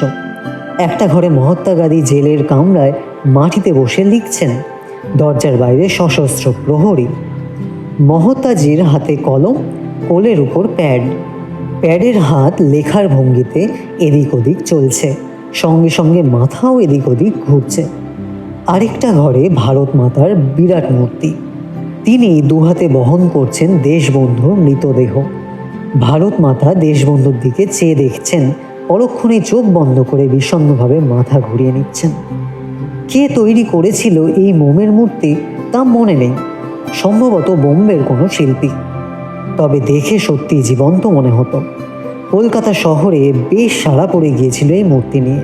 একটা ঘরে মহাত্মা গান্ধী জেলের কামরায় মাটিতে বসে লিখছেন, দরজার বাইরে সশস্ত্র প্রহরী। মহাত্মাজির হাতে কলম, কোলের উপর প্যাড, প্যাডের হাত লেখার ভঙ্গিতে এদিক ওদিক চলছে, সঙ্গে সঙ্গে মাথাও এদিক ওদিক ঘুরছে। আরেকটা ঘরে ভারত মাতার বিরাট মূর্তি। তিনি দুহাতে বহন করছেন দেশবন্ধুর মৃতদেহ। ভারত মাতা দেশবন্ধুর দিকে চেয়ে দেখছেন, পরক্ষণে চোখ বন্ধ করে বিষণ্ণভাবে মাথা ঘুরিয়ে নিচ্ছেন। কে তৈরি করেছিল এই মোমের মূর্তি তা মনে নেই, সম্ভবত বোম্বের কোনো শিল্পী। তবে দেখে সত্যি জীবন্ত মনে হতো। কলকাতা শহরে বেশ সাড়া পড়ে গিয়েছিল এই মূর্তি নিয়ে।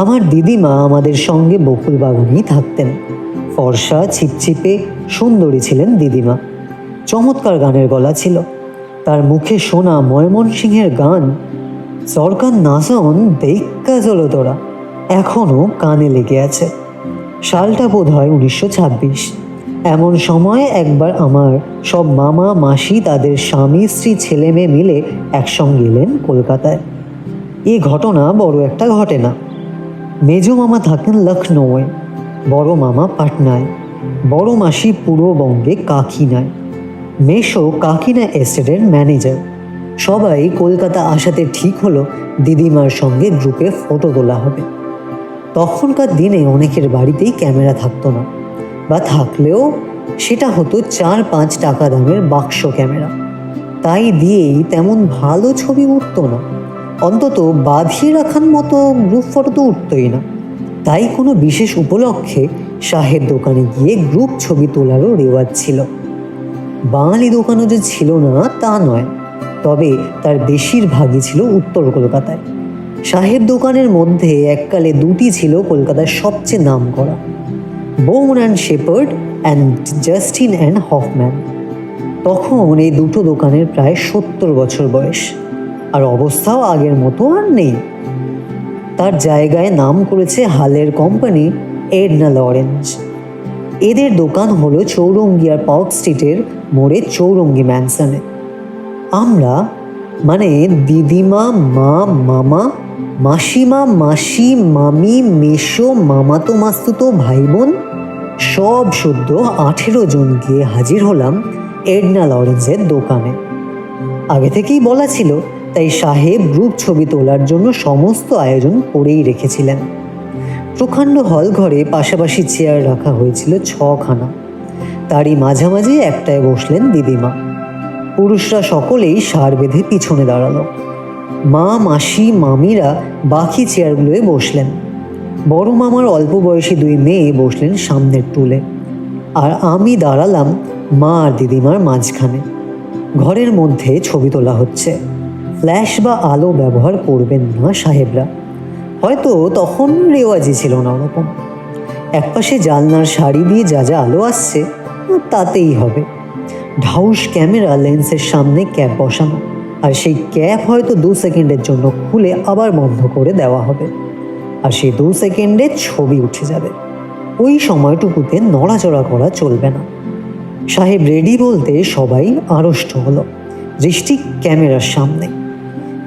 আমার দিদিমা আমাদের সঙ্গে বকুল বাগানেই থাকতেন। ফর্সা, ছিপছিপে, সুন্দরী ছিলেন দিদিমা। চমৎকার গানের গলা ছিল। তার মুখে শোনা ময়মনসিংহের গান, সরকার নাচন দেখা চলো তোরা, এখনও কানে লেগে আছে। সালটা বোধ হয় 1926। এমন সময় একবার আমার সব মামা মাসি তাদের স্বামী স্ত্রী ছেলে মেয়ে মিলে একসঙ্গে এলেন কলকাতায়। এই ঘটনা বড় একটা ঘটে না। মেজো মামা থাকেন লখনৌয়ে, বড় মামা পাটনায়, বড় মাসি পূর্ববঙ্গে কাকিনায়, মেশো কাকিনা এস্টেটের ম্যানেজার। সবাই কলকাতা আসাতে ঠিক হলো দিদিমার সঙ্গে গ্রুপে ফটো তোলা হবে। তখনকার দিনে অনেকের বাড়িতেই ক্যামেরা থাকতো না, বা থাকলেও সেটা হতো 4-5 টাকা দামের বাক্স ক্যামেরা। তাই দিয়েই তেমন ভালো ছবি উঠতো না, অন্তত বাঁধিয়ে রাখার মতো গ্রুপ ফটো তো উঠতোই না। তাই কোনো বিশেষ উপলক্ষে শাহের দোকানে গিয়ে গ্রুপ ছবি তোলারও রেওয়াজ ছিল। বাঙালি দোকানও যে ছিল না তা নয়, তবে তার বেশিরভাগই ছিল উত্তর কলকাতায়। সাহেব দোকানের মধ্যে এককালে দুটি ছিল কলকাতার সবচেয়ে নামকরা, Bourne and Shepherd and Johnston and Hoffmann. তখন এই দুটো দোকানের প্রায় 70 বছর বয়স, আর অবস্থাও আগের মতো আর নেই। তার জায়গায় নাম করেছে হালের কোম্পানি এডনা লরেন্স। এদের দোকান হলো চৌরঙ্গি আর পার্ক স্ট্রিটের মোড়ে চৌরঙ্গি ম্যানসনে। আমরা মানে দিদিমা, মা, মামা, মাসিমা, মাসি, মামি, মেসো, মামাতো মাস্তুতো ভাই বোন সব সদ্য 18 জন গিয়ে হাজির হলাম এডনা লরেন্সের দোকানে। আগে থেকেই বলা ছিল, তাই সাহেব গ্রুপ ছবি তোলার জন্য সমস্ত আয়োজন করেই রেখেছিলেন। প্রকাণ্ড হল ঘরে পাশাপাশি চেয়ার রাখা হয়েছিল 6খানা। তারই মাঝামাঝি একটায় বসলেন দিদিমা। পুরুষরা সকলেই সার বেঁধে পিছনে দাঁড়ালো। মা, মাসি, মামিরা বাকি চেয়ারগুলোয় বসলেন। বড় মামার অল্প বয়সী 2 মেয়ে বসলেন সামনের টুলে, আর আমি দাঁড়ালাম মা আর দিদিমার মাঝখানে। ঘরের মধ্যে ছবি তোলা হচ্ছে। ফ্ল্যাশ বা আলো ব্যবহার করবেন না সাহেবরা, হয়তো তখন রেওয়াজি ছিল না ওরকম। একপাশে জানলার শাড়ি দিয়ে যা যা আলো আসছে তাতেই হবে। ঢাউস ক্যামেরা লেন্সের সামনে ক্যাপ বসানো, আর সেই ক্যাপ হয়তো 2 সেকেন্ডের জন্য খুলে আবার বন্ধ করে দেওয়া হবে, আর সেই 2 সেকেন্ডে ছবি উঠে যাবে। ওই সময়টুকুতে নড়াচড়া করা চলবে না। সাহেব রেডি বলতে সবাই আড়ষ্ট হলো, দৃষ্টি ক্যামেরার সামনে।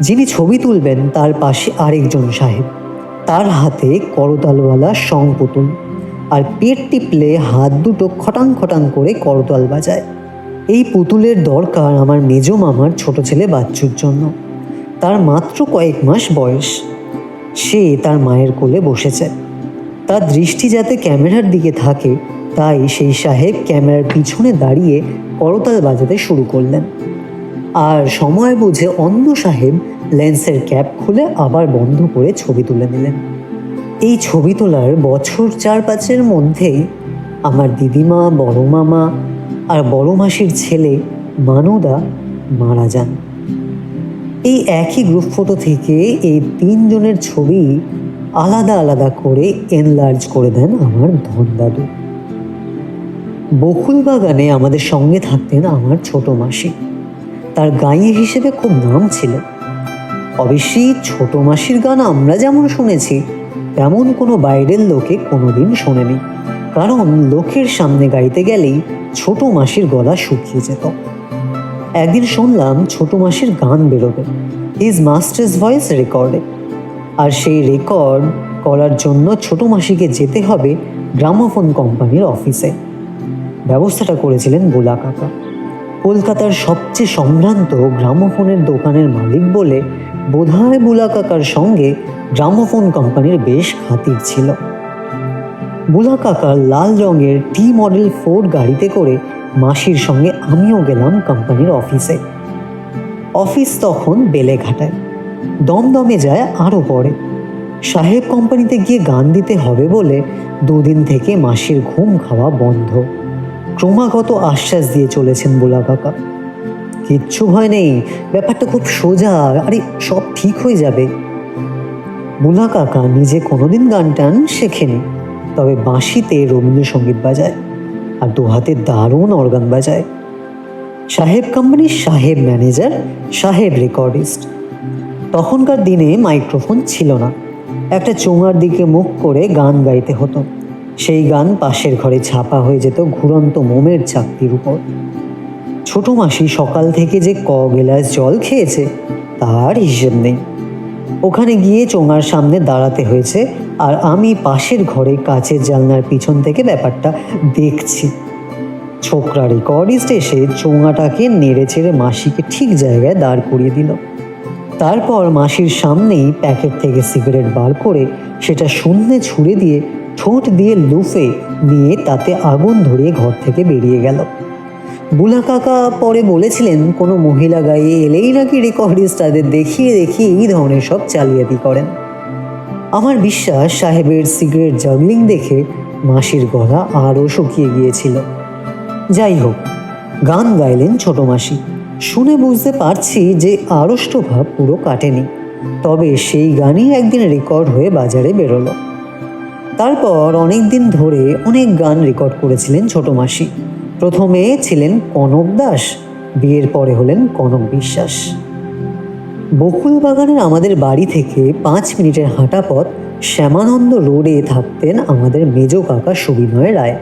যিনি ছবি তুলবেন তার পাশে আরেকজন সাহেব, তার হাতে করতালওয়ালা শং পুতুল, আর পেট টিপলে হাত দুটো খটাং খটাং করে করতাল বাজায়। এই পুতুলের দরকার আমার মেজ মামার ছোট ছেলে বাচ্চুর জন্য। তার মাত্র কয়েক মাস বয়স। সে তার মায়ের কোলে বসেছে। তার দৃষ্টি যাতে ক্যামেরার দিকে থাকে, তাই সেই সাহেব ক্যামেরার পিছনে দাঁড়িয়ে করতাল বাজাতে শুরু করলেন। আর সময় বুঝে অন্য সাহেব লেন্সের ক্যাপ খুলে আবার বন্ধ করে ছবি তুলে নিলেন। এই ছবি তোলার বছর 4-5-এর মধ্যেই আমার দিদিমা, বড় মামা আর বড় মাসির ছেলে মানুদা মারা যান। এই একই গ্রুপ ফটো থেকে এই 3 জনের ছবি আলাদা আলাদা করে এনলার্জ করে দেন আমার ধনদাদু। বকুল বাগানে আমাদের সঙ্গে থাকতেন আমার ছোট মাসি। তার গাঁয়ে হিসেবে খুব নাম ছিল। অবশ্যই ছোট মাসির গান আমরা যেমন শুনেছি, তেমন কোনো বাইরের লোকে কোনোদিন শোনেনি, কারণ লোকের সামনে গাইতে গেলেই ছোট মাসির গলা শুকিয়ে যেত। একদিন শুনলাম ছোট মাসির গান বেরোবে, হিজ মাস্টার্স ভয়েস রেকর্ডে, আর সেই রেকর্ড করার জন্য ছোট মাসিকে যেতে হবে গ্রামোফোন কোম্পানির অফিসে। ব্যবস্থাটা করেছিলেন বুলা কাকা। কলকাতার সবচেয়ে সম্ভ্রান্ত গ্রামোফোনের দোকানের মালিক বলে বোধহয় বুলা কাকার সঙ্গে গ্রামোফোন কোম্পানির বেশ খাতির ছিল। বুলা কাকার লাল রঙের টি মডেল 4 গাড়িতে করে মাসির সঙ্গে আমিও গেলাম কোম্পানির অফিসে। অফিস তখন বেলেঘাটায়। দমদমে যায় আরও পরে। সাহেব কোম্পানিতে গিয়ে গান দিতে হবে বলে 2 দিন থেকে মাসির ঘুম খাওয়া বন্ধ। ক্রমাগত আশ্বাস দিয়ে চলেছেন বুলা কাকা, কিচ্ছু ভয় নেই, ব্যাপারটা খুব সোজা, আরে সব ঠিক হয়ে যাবে। বুলা কাকা নিজে কোনোদিন গান টান শেখেনি, তবে বাঁশিতে রবীন্দ্রসঙ্গীত বাজায় আর 2 হাতে দারুণ অর্গান বাজায়। সাহেব কোম্পানির সাহেব ম্যানেজার, সাহেব রেকর্ডিস্ট। তখনকার দিনে মাইক্রোফোন ছিল না, একটা চোঙার দিকে মুখ করে গান গাইতে হতো। সেই গান পাশের ঘরে ছাপা হয়ে যেত ঘুরন্ত মোমের চাকতির উপর। ছোট মাসি সকাল থেকে যে গেলাস জল খেয়েছে তার হিসেব নেই। ওখানে গিয়ে চোঙার সামনে দাঁড়াতে হয়েছে, আর আমি পাশের ঘরে কাচের জানলার পিছন থেকে ব্যাপারটা দেখছি। ছোকরা রেকর্ডিস্ট এসে চোঙাটাকে নেড়ে চেড়ে মাসিকে ঠিক জায়গায় দাঁড় করিয়ে দিল। তারপর মাসির সামনেই প্যাকেট থেকে সিগারেট বার করে সেটা শূন্যে ছুঁড়ে দিয়ে ঠোঁট দিয়ে লুফে নিয়ে তাতে আগুন ধরিয়ে ঘর থেকে বেরিয়ে গেল। বুলা কাকা পরে বলেছিলেন, কোনো মহিলা গায়ে এলেই নাকি রেকর্ডিস্ট তাদের দেখিয়ে দেখিয়ে এই ধরনের সব জালিয়াতি করেন। আমার বিশ্বাস সাহেবের সিগারেট জাগলিং দেখে মাসির গলা আরও শুকিয়ে গিয়েছিল। যাই হোক, গান গাইলেন ছোট মাসি। শুনে বুঝতে পারছি যে আড়ষ্ট ভাব পুরো কাটেনি। তবে সেই গানই একদিন রেকর্ড হয়ে বাজারে বেরোলো। তারপর অনেক দিন ধরে অনেক গান রেকর্ড করেছিলেন ছোট মাসি। প্রথমে ছিলেন কনক দাস, বিয়ের পরে হলেন কনক বিশ্বাস। বকুল বাগানের আমাদের বাড়ি থেকে 5 মিনিটের হাঁটা পথ শ্যামানন্দ রোডে থাকতেন আমাদের মেজ কাকা সুবিনয় রায়।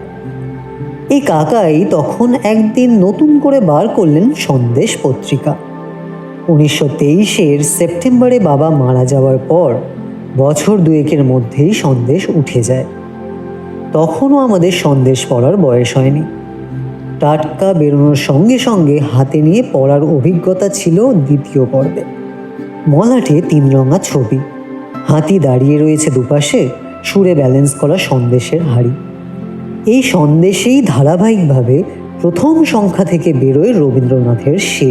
এই কাকাই তখন একদিন নতুন করে বার করলেন সন্দেশ পত্রিকা। 1923-এর সেপ্টেম্বরে বাবা মারা যাওয়ার পর বছর দুয়েকের মধ্যেই সন্দেশ উঠে যায়। তখনও আমাদের সন্দেশ পড়ার বয়স হয়নি। টাটকা বেরোনোর সঙ্গে সঙ্গে হাতে নিয়ে পড়ার অভিজ্ঞতা ছিল দ্বিতীয় পর্বে। মলাটে 3 রঙা ছবি, হাতি দাঁড়িয়ে রয়েছে দুপাশে, সুরে ব্যালেন্স করা সন্দেশের হাড়ি। এই সন্দেশেই ধারাবাহিকভাবে প্রথম সংখ্যা থেকে বেরোয় রবীন্দ্রনাথের সে,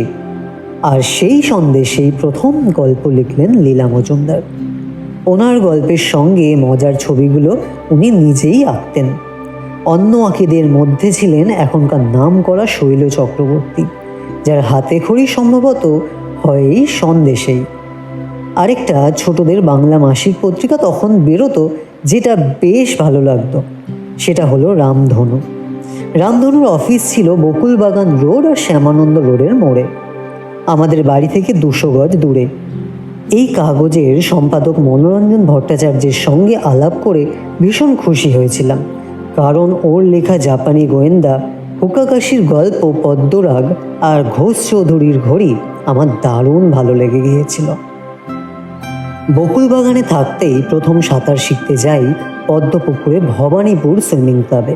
আর সেই সন্দেশেই প্রথম গল্প লিখলেন লীলা মজুমদার। ওনার গল্পের সঙ্গে মজার ছবিগুলো উনি নিজেই আঁকতেন। অন্য আঁকিদের মধ্যে ছিলেন এখনকার নাম করা শৈল চক্রবর্তী, যার হাতে খড়ি সম্ভবত হয় এই সন্দেশেই। আরেকটা ছোটদের বাংলা মাসিক পত্রিকা তখন বেরোতো, যেটা বেশ ভালো লাগতো, সেটা হলো রামধনু। রামধনুর অফিস ছিল বকুলবাগান রোড আর শ্যামানন্দ রোডের মোড়ে, আমাদের বাড়ি থেকে 200 গজ দূরে। এই কাগজের সম্পাদক মনোরঞ্জন ভট্টাচার্যের সঙ্গে আলাপ করে ভীষণ খুশি হয়েছিলাম, কারণ ওর লেখা জাপানি গোয়েন্দা, হুকাকাশির গল্প পদ্মরাগ আর ঘোষ চৌধুরীর ঘড়ি আমার দারুণ ভালো লেগে গিয়েছিল। বকুলবাগানে থাকতেই প্রথম সাঁতার শিখতে যাই পদ্মপুকুরে ভবানীপুর সুইমিং ক্লাবে।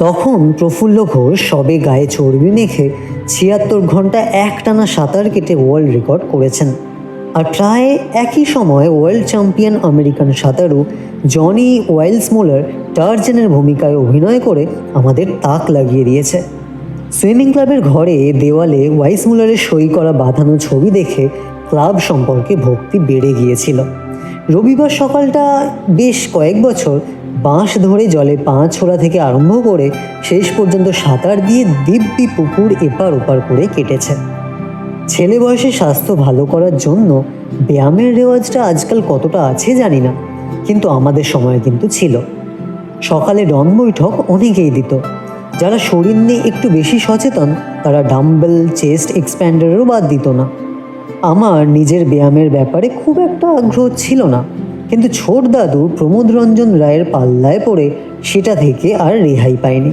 তখন প্রফুল্ল ঘোষ সবে গায়ে চর্বি মেখে 76 ঘন্টা একটানা সাঁতার কেটে ওয়ার্ল্ড রেকর্ড করেছেন, আর প্রায় একই সময় ওয়ার্ল্ড চ্যাম্পিয়ন আমেরিকান সাঁতারু জনি ওয়াইলসমুলার টার্জেনের ভূমিকায় অভিনয় করে আমাদের তাক লাগিয়ে দিয়েছে। সুইমিং ক্লাবের ঘরে দেওয়ালে ওয়াইসমুলারের সই করা বাঁধানো ছবি দেখে ক্লাব সম্পর্কে ভক্তি বেড়ে গিয়েছিল। রবিবার সকালটা বেশ কয়েক বছর বাঁশ ধরে জলে পা ছোড়া থেকে আরম্ভ করে শেষ পর্যন্ত সাঁতার দিয়ে দিব্যি পুকুর এপার ওপার করে কেটেছে। ছেলে বয়সে স্বাস্থ্য ভালো করার জন্য ব্যায়ামের রেওয়াজটা আজকাল কতটা আছে জানি না, কিন্তু আমাদের সময় কিন্তু ছিল। সকালে ডন বৈঠক অনেকেই দিত। যারা শরীর নিয়ে একটু বেশি সচেতন তারা ডাম্বেল, চেস্ট এক্সপ্যান্ডারেরও বাদ দিত না। আমার নিজের ব্যায়ামের ব্যাপারে খুব একটা আগ্রহ ছিল না, কিন্তু ছোট দাদু প্রমোদ রঞ্জন রায়ের পাল্লায় পড়ে সেটা থেকে আর রেহাই পায়নি।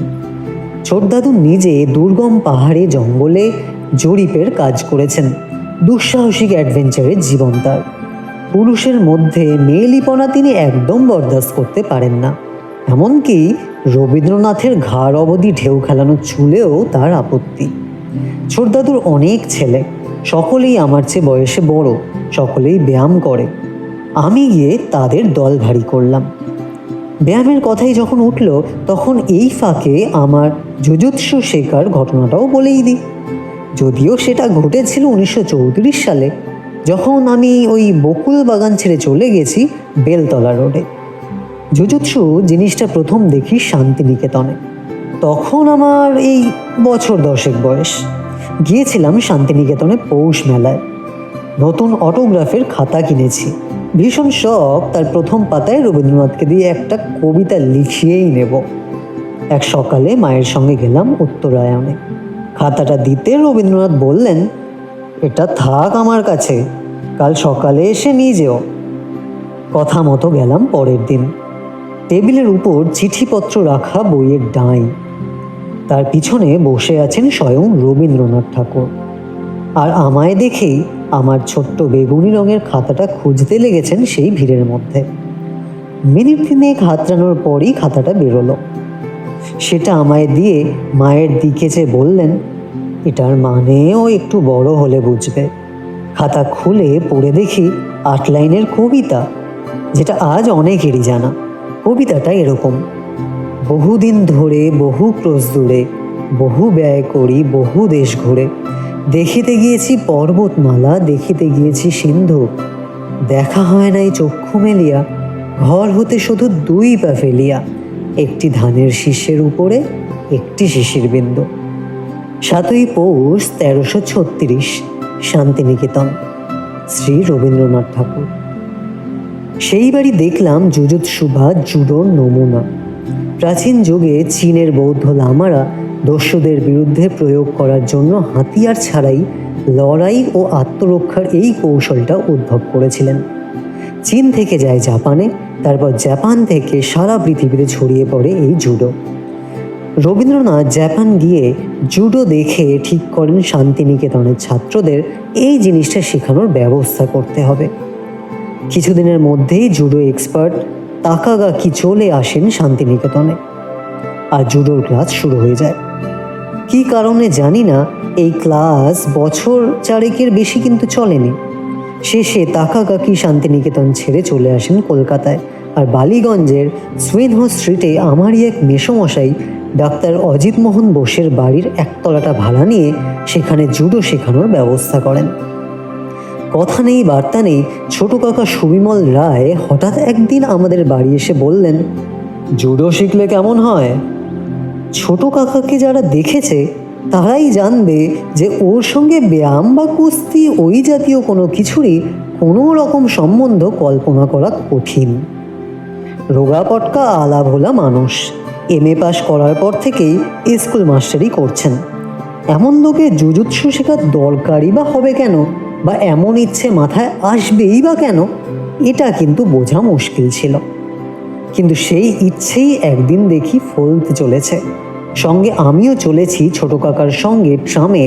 ছোট দাদু নিজে দুর্গম পাহাড়ে জঙ্গলে জরিপের কাজ করেছেন। দুঃসাহসিক অ্যাডভেঞ্চারের জীবন তার। পুরুষের মধ্যে মেয়েলিপনা তিনি একদম বরদাস্ত করতে পারেন না, এমনকি রবীন্দ্রনাথের ঘাড় অবধি ঢেউ খেলানো চুলেও তার আপত্তি। ছোট দাদুর অনেক ছেলে, সকলেই আমার চেয়ে বয়সে বড়, সকলেই ব্যায়াম করে। আমি গিয়ে তাদের দল ভারী করলাম। ব্যায়ামের কথাই যখন উঠল তখন এই ফাঁকে আমার জুজুৎসু শেখার ঘটনাটাও বলেই দিই। যদিও সেটা ঘটেছিল 1934 সালে, যখন আমি ওই বকুল বাগান ছেড়ে চলে গেছি বেলতলা রোডে। জুজুৎসু জিনিসটা প্রথম দেখি শান্তিনিকেতনে। তখন আমার এই বছর 10 বয়স। গিয়েছিলাম শান্তিনিকেতনে পৌষ মেলায়। নতুন অটোগ্রাফের খাতা কিনেছি। ভীষণ শখ তার প্রথম পাতায় রবীন্দ্রনাথকে দিয়ে একটা কবিতা লিখিয়েই নেব। এক সকালে মায়ের সঙ্গে গেলাম উত্তরায়ণে। খাতাটা দিতে রবীন্দ্রনাথ বললেন, এটা থাক আমার কাছে, কাল সকালে এসে নিয়ে যেও। কথা মতো গেলাম পরের দিন। টেবিলের উপর চিঠিপত্র রাখা বইয়ের ডাঁই, তার পিছনে বসে আছেন স্বয়ং রবীন্দ্রনাথ ঠাকুর। আর আমায় দেখেই আমার ছোট্ট বেগুনি রঙের খাতাটা খুঁজতে লেগেছেন সেই ভিড়ের মধ্যে। মিনিট 3 হাতড়ানোর পরই খাতাটা বেরোলো। সেটা আমায় দিয়ে মায়ের দিকে চেয়ে বললেন, এটার মানেও একটু বড় হলে বুঝবে। খাতা খুলে পড়ে দেখি 8 লাইনের কবিতা, যেটা আজ অনেকেরই জানা। কবিতাটা এরকম: বহুদিন ধরে বহু ক্রোশ দূরে, বহু ব্যয় করি বহু দেশ ঘুরে, দেখিতে গিয়েছি পর্বতমালা, দেখিতে গিয়েছি সিন্ধু, দেখা হয় নাই চক্ষু মেলিয়া, ঘর হতে শুধু 2 পা ফেলিয়া, একটি ধানের শীষের উপরে একটি শিশির বিন্দু। 7ই পৌষ 1336, শান্তিনিকেতন। শ্রী রবীন্দ্রনাথ ঠাকুর। সেই বাড়ি দেখলাম জুজুৎসু বা জুডোর নমুনা। প্রাচীন যুগে চীনের বৌদ্ধ লামারা দস্যুদের বিরুদ্ধে প্রয়োগ করার জন্য হাতিয়ার ছাড়াই লড়াই ও আত্মরক্ষার এই কৌশলটা উদ্ভব করেছিলেন। চীন থেকে যায় জাপানে, তারপর জাপান থেকে সারা পৃথিবীতে ছড়িয়ে পড়ে এই জুডো। রবীন্দ্রনাথ জাপান গিয়ে জুডো দেখে ঠিক করেন শান্তিনিকেতনের ছাত্রদের এই জিনিসটা শেখানোর ব্যবস্থা করতে হবে। কিছুদিনের মধ্যেই জুডো এক্সপার্ট তাকাগাকি চলে আসেন শান্তিনিকেতনে, আর জুডোর ক্লাস শুরু হয়ে যায়। কী কারণে জানি না, এই ক্লাস বছর চারেকের বেশি কিন্তু চলেনি। শেষে তাকাগাকি শান্তিনিকেতন ছেড়ে চলে আসেন কলকাতায়, আর বালিগঞ্জের সুইনহো স্ট্রিটে আমারই এক মেসোমশাই ডাক্তার অজিত মোহন বোসের বাড়ির একতলাটা ভাড়া নিয়ে সেখানে জুডো শেখানোর ব্যবস্থা করেন। কথা নেই বার্তা নেই, ছোট কাকা সুবিমল রায় হঠাৎ একদিন আমাদের বাড়ি এসে বললেন, জুডো শিখলে কেমন হয়? ছোট কাকাকে যারা দেখেছে তারাই জানবে যে ওর সঙ্গে ব্যায়াম বা কুস্তি ওই জাতীয় কোনো কিছুরই কোনো রকম সম্বন্ধ কল্পনা করা কঠিন। রোগা পটকা আলা ভোলা মানুষ, MA পাস করার পর থেকেই স্কুল মাস্টারি করছেন। এমন লোকে জুজুৎসু শেখার দরকারই বা হবে কেন, বা এমন ইচ্ছে মাথায় আসবেই বা কেন, এটা কিন্তু বোঝা মুশকিল ছিল। কিন্তু সেই ইচ্ছেই একদিন দেখি ফলতে চলেছে। সঙ্গে আমিও চলেছি ছোট কাকার সঙ্গে ট্রামে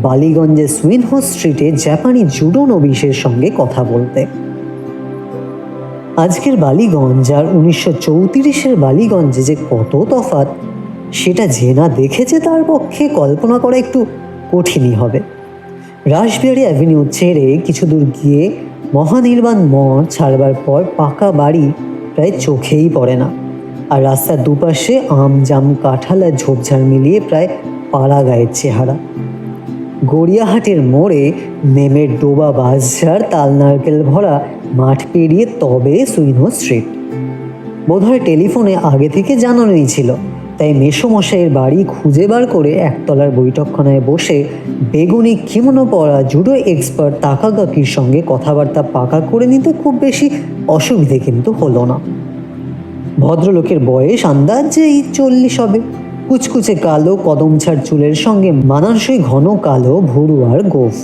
বালিগঞ্জের সুইনহো স্ট্রিটে জাপানি জুডো নবিশের সঙ্গে কথা বলতে। আজকের বালিগঞ্জ আর 1934-এর বালিগঞ্জে যে কত তফাৎ, সেটা যে না দেখেছে তার পক্ষে কল্পনা করা একটু কঠিনই হবে। রাসবিহারী অ্যাভিনিউ ছেড়ে কিছু দূর গিয়ে মহানির্বাণ মঠ ছাড়বার পর পাকা বাড়ি প্রায় চোখেই পড়ে না, আর রাস্তার দুপাশে আম জাম কাঁঠাল আর ঝোপঝাড় মিলিয়ে প্রায় পাড়া গায়ের চেহারা। গড়িয়াহাটের মোড়ে নেমের ডোবা বাঁশঝাড় তাল নারকেল ভরা মাঠ পেরিয়ে তবে সুইনহো স্ট্রিট। বোধহয় টেলিফোনে আগে থেকে জানানোই ছিল, তাই মেসোমশাইয়ের বাড়ি খুঁজে বার করে একতলার বৈঠকখানায় বসে বেগুনি কিমোনো পরা জুডো এক্সপার্ট তাকাগাকির সঙ্গে কথাবার্তা পাকা করে নিতে খুব বেশি অসুবিধে কিন্তু হলো না। ভদ্রলোকের বয়স আন্দাজে এই 40 হবে। কুচকুচে কালো কদমছাড় চুলের সঙ্গে মানানসই ঘন কালো ভুরু আর গোঁফ।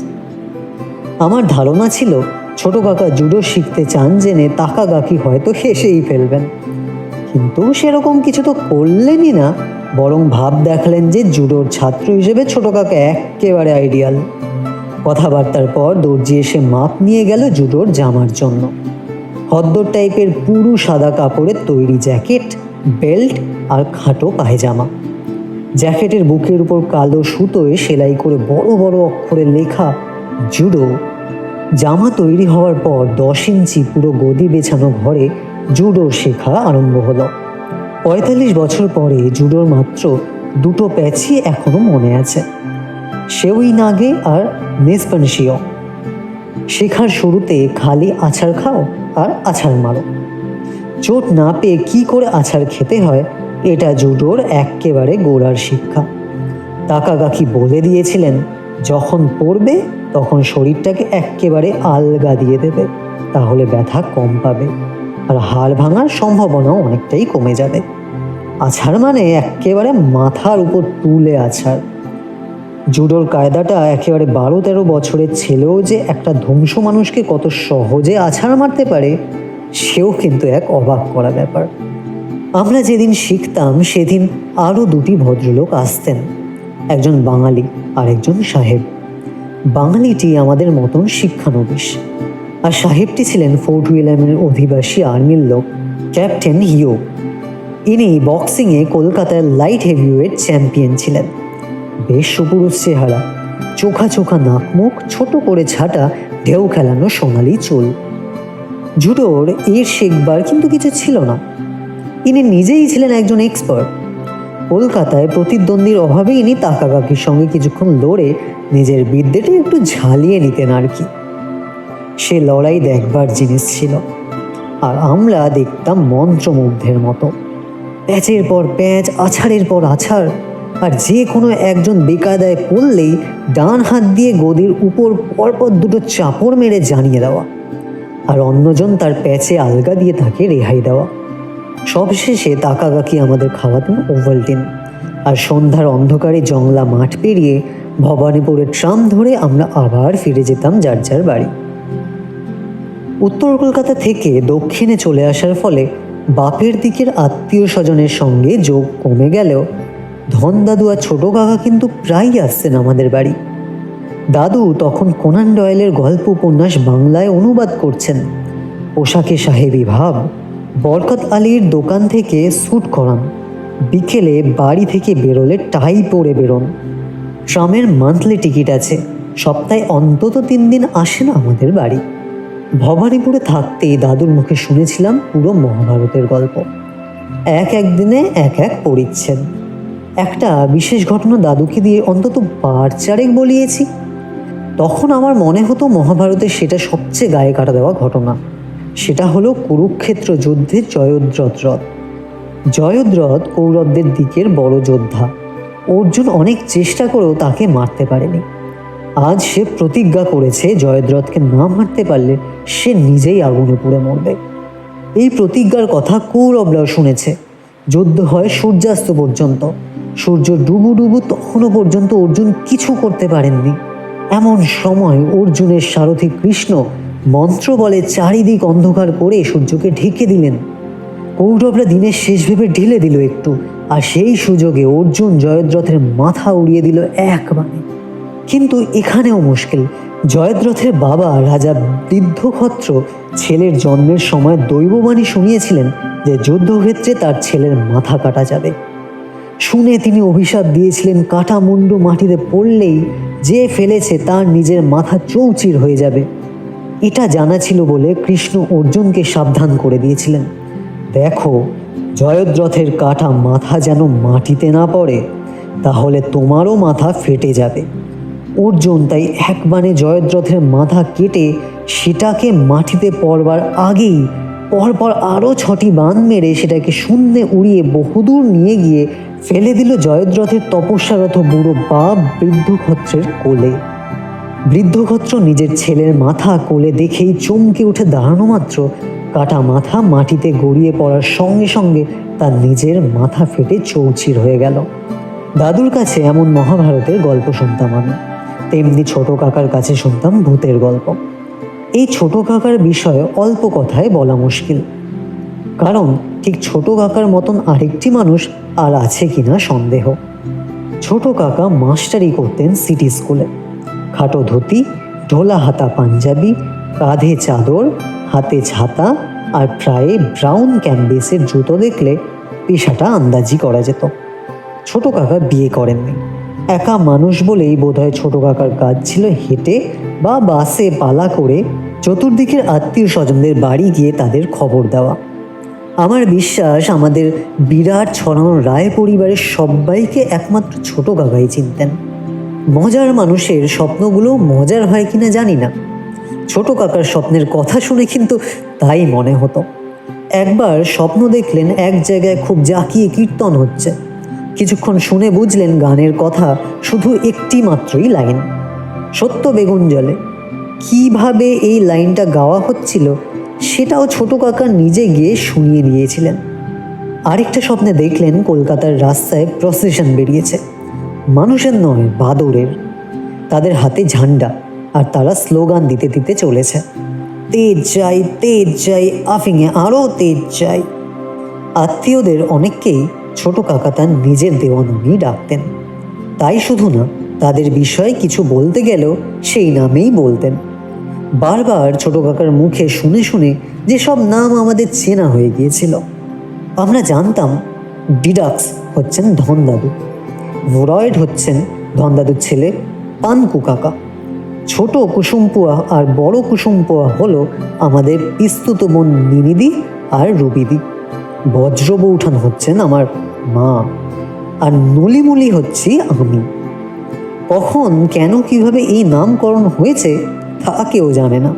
আমার ধারণা ছিল ছোট কাকা জুডো শিখতে চান জেনে তাকাগাকি হয়তো হেসেই ফেলবেন, কিন্তু সেরকম কিছু তো করলেনই না, বরং ভাব দেখালেন যে জুডোর ছাত্র হিসেবে ছোট কাকা একেবারে আইডিয়াল। কথাবার্তার পর দর্জি এসে মাপ নিয়ে গেল জুডোর জামার জন্য। হদ্দর টাইপের পুরু সাদা কাপড়ের তৈরি জ্যাকেট, বেল্ট আর খাটো পায়জামা। জ্যাকেটের বুকের উপর কালো সুতোয় সেলাই করে বড় বড় অক্ষরে লেখা জুডো। জামা তৈরি হওয়ার পর 10 ইঞ্চি পুরো গদি বেছানো ঘরে জুডো শেখা আরম্ভ হলো। 45 বছর পরে জুডোর মাত্র 2টো প্যাচই এখনো মনে আছে, সেওই নাগে আর নিস্পনশিও। শেখার শুরুতে খালি আছাড় খাও আর আছাড় মারো। চোট না পেয়ে কী করে আছাড় খেতে হয়, এটা জুডোর একেবারে গোড়ার শিক্ষা। তাকাগাকি বলে দিয়েছিলেন, যখন পড়বে তখন শরীরটাকে একেবারে আলগা দিয়ে দেবে, তাহলে ব্যথা কম পাবে আর হাড় ভাঙার সম্ভাবনাও অনেকটাই কমে যাবে। আছাড় মানে একেবারে মাথার উপর তুলে আছাড়। জুডোর কায়দাটা একেবারে 12-13 বছরের ছেলেও যে একটা ধ্বংস মানুষকে কত সহজে আছাড় মারতে পারে, সেও কিন্তু এক অবাক করা ব্যাপার। আমরা যেদিন শিখতাম সেদিন আরও 2টি ভদ্রলোক আসতেন, একজন বাঙালি আর একজন সাহেব। বাঙালিটি আমাদের মতন শিক্ষানবিশ, আর সাহেবটি ছিলেন ফোর্ট উইলিয়ামের অধিবাসী আর্মির লোক, ক্যাপ্টেন হিও। ইনি বক্সিংয়ে কলকাতার লাইট হেভিওয়েট চ্যাম্পিয়ন ছিলেন। বেশ সুপুরুষ চেহারা, চোখা চোখা নাক মুখ, ছোট করে ছাটা ঢেউ খেলানো সোনালি চুল। জুডোর এর শেখবার কিন্তু কিছু ছিল না। ইনি নিজেই ছিলেন একজন এক্সপার্ট। কলকাতায় প্রতিদ্বন্দ্বীর অভাবে ইনি তাকাগাকির সঙ্গে কিছুক্ষণ লড়ে নিজের বিদ্যেটা একটু ঝালিয়ে নিতেন আর কি। সে লড়াই দেখবার জিনিস ছিল, আর আমরা দেখতাম মন্ত্রমুগ্ধের মতো। প্যাচের পর প্যাচ, আছাড়ের পর আছাড়। আর যে কোনো একজন বেকায়দায় পড়লেই ডান হাত দিয়ে গদির উপর পরপর দুটো চাপড় মেরে জানিয়ে দেওয়া, আর অন্যজন তার প্যাচে আলগা দিয়ে তাকে রেহাই দেওয়া। সবশেষে তাকা কাকি আমাদের খাওয়াতেন ওভালটিন, আর সন্ধ্যার অন্ধকারে জংলা মাঠ পেরিয়ে ভবানীপুরের ট্রাম ধরে আমরা আবার ফিরে যেতাম যার যার বাড়ি। উত্তর কলকাতা থেকে দক্ষিণে চলে আসার ফলে বাপের দিকের আত্মীয় স্বজনের সঙ্গে যোগ কমে গেলেও ধন দাদু আর ছোট কাকা কিন্তু প্রায়ই আসতেন আমাদের বাড়ি। দাদু তখন কোনান ডয়েলের গল্প উপন্যাস বাংলায় অনুবাদ করছেন। পোশাকে সাহেবী ভাব, বরকত আলীর দোকান থেকে স্যুট করান, বিকেলে বাড়ি থেকে বেরোলে টাই পরে বেরোন। ট্রামের মান্থলি টিকিট আছে, সপ্তাহে অন্তত 3 দিন আসেন আমাদের বাড়ি। ভবানীপুরে থাকতেই দাদুর মুখে শুনেছিলাম পুরো মহাভারতের গল্প, এক দিনে এক পরিচ্ছেদ। একটা বিশেষ ঘটনা দাদুকে দিয়ে অন্তত 4 বলিয়েছি। তখন আমার মনে হতো মহাভারতের সেটা সবচেয়ে গায়ে কাটা দেওয়া ঘটনা। সেটা হলো কুরুক্ষেত্র যুদ্ধে জয়দ্রথ রথ। জয়দ্রথ কৌরবদের দিকের বড় যোদ্ধা। অর্জুন অনেক চেষ্টা করেও তাকে মারতে পারেনি। আজ সে প্রতিজ্ঞা করেছে জয়দ্রথকে না মারতে পারলে সে নিজেই আগুনে পুড়ে মরবে। এই প্রতিজ্ঞার কথা কৌরবরাও শুনেছে। যুদ্ধ হয় সূর্যাস্ত পর্যন্ত। সূর্য ডুবু ডুবু তখনও পর্যন্ত অর্জুন কিছু করতে পারেননি। এমন সময় অর্জুনের সারথি কৃষ্ণ মন্ত্র বলে চারিদিক অন্ধকার করে সূর্যকে ঢেকে দিলেন। কৌরবরা দিনের শেষ ভেবে ঢিলে দিল একটু, আর সেই সুযোগে অর্জুন জয়দ্রথের মাথা উড়িয়ে দিল একবারে। কিন্তু এখানেও মুশকিল। জয়দ্রথের বাবা রাজা বৃদ্ধক্ষত্র ছেলের জন্মের সময় দৈববাণী শুনিয়েছিলেন যে যুদ্ধক্ষেত্রে তার ছেলের মাথা কাটা যাবে। শুনে তিনি অভিশাপ দিয়েছিলেন কাটা মুন্ডু মাটিতে পড়লেই যে ফেলেছে তার নিজের মাথা চৌচির হয়ে যাবে। এটা জানা ছিল বলে কৃষ্ণ অর্জুনকে সাবধান করে দিয়েছিলেন, দেখো জয়দ্রথের কাটা মাথা যেন মাটিতে না পড়ে, তাহলে তোমারও মাথা ফেটে যাবে। অর্জুন তাই এক বাণে জয়দ্রথের মাথা কেটে সেটাকে মাটিতে পড়বার আগেই পরপর আরও 6টি বাণ মেরে সেটাকে শূন্যে উড়িয়ে বহুদূর নিয়ে গিয়ে ফেলে দিল জয়দ্রথের তপস্যারত বুড়ো বাপ বৃদ্ধক্ষত্রের কোলে। বৃদ্ধক্ষত্র নিজের ছেলের মাথা কোলে দেখেই চমকে উঠে দাঁড়ানো মাত্র কাটা মাথা মাটিতে গড়িয়ে পড়ার সঙ্গে সঙ্গে তার নিজের মাথা ফেটে চৌচির হয়ে গেল। দাদুর কাছে এমন মহাভারতের গল্প শুনতাম আমি, তেমনি ছোট কাকার কাছে শুনতাম ভূতের গল্প। এই ছোট কাকার বিষয়ে অল্প কথায় বলা মুশকিল, কারণ ঠিক ছোট কাকার মতন আরেকটি মানুষ আর আছে কিনা সন্দেহ। ছোট কাকা মাস্টারি করতেন সিটি স্কুলে। খাটো ধুতি, ঢোলা হাতা পাঞ্জাবি, কাঁধে চাদর, হাতে ছাতা আর প্রায় ব্রাউন ক্যানভেসের জুতো দেখলে পেশাটা আন্দাজি করা যেত। ছোট কাকা বিয়ে করেননি। একা মানুষ বলেই বোধহয় ছোট কাকার কাজ ছিল হেঁটে বা বাসে পালা করে চতুর্দিকের আত্মীয় স্বজনদের বাড়ি গিয়ে তাদের খবর দেওয়া। আমার বিশ্বাস আমাদের বিরাট ছড়ানো রায় পরিবারের সবাইকে একমাত্র ছোট কাকাই চিনতেন। মজার মানুষের স্বপ্নগুলো মজার হয় কিনা জানি না, ছোট কাকার স্বপ্নের কথা শুনে কিন্তু তাই মনে হতো। একবার স্বপ্ন দেখলেন এক জায়গায় খুব জাঁকিয়ে কীর্তন হচ্ছে। কিছুক্ষণ শুনে বুঝলেন গানের কথা শুধু একটি মাত্রই লাইন, সত্য বেগুন জলে। কিভাবে এই লাইনটা গাওয়া হচ্ছিল সেটাও ছোট কাকা নিজে গিয়ে শুনিয়ে দিয়েছিলেন। আরেকটা স্বপ্নে দেখলেন কলকাতার রাস্তায় প্রসেশন বেরিয়েছে, মানুষের নয় বাদরের। তাদের হাতে ঝান্ডা, আর তারা স্লোগান দিতে দিতে চলেছে, তেজ চাই আফিংয়ে আরও তেজ চাই। আত্মীয়দের অনেককেই ছোট কাকা তার নিজের দেওয়া নামেই ডাকতেন। তাই শুধু না, তাদের বিষয়ে কিছু বলতে গেলেও সেই নামেই বলতেন। বারবার ছোট কাকার মুখে শুনে শুনে যেসব নাম আমাদের চেনা হয়ে গিয়েছিল। আমরা জানতাম ডিডাক্স হচ্ছেন ধনদাদু, ভোরয়েড হচ্ছেন ধনদাদুর ছেলে পানকু কাকা, ছোট কুসুমপুয়া আর বড় কুসুমপুয়া হলো আমাদের পিস্তুত বোন নিনিদি আর রুবিদি, বজ্র বৌঠান হচ্ছেন আমার মা, আর নলিমুলি হচ্ছি আমি। কখন কেন কিভাবে এই নামকরণ হয়েছে তা কেউ জানে না।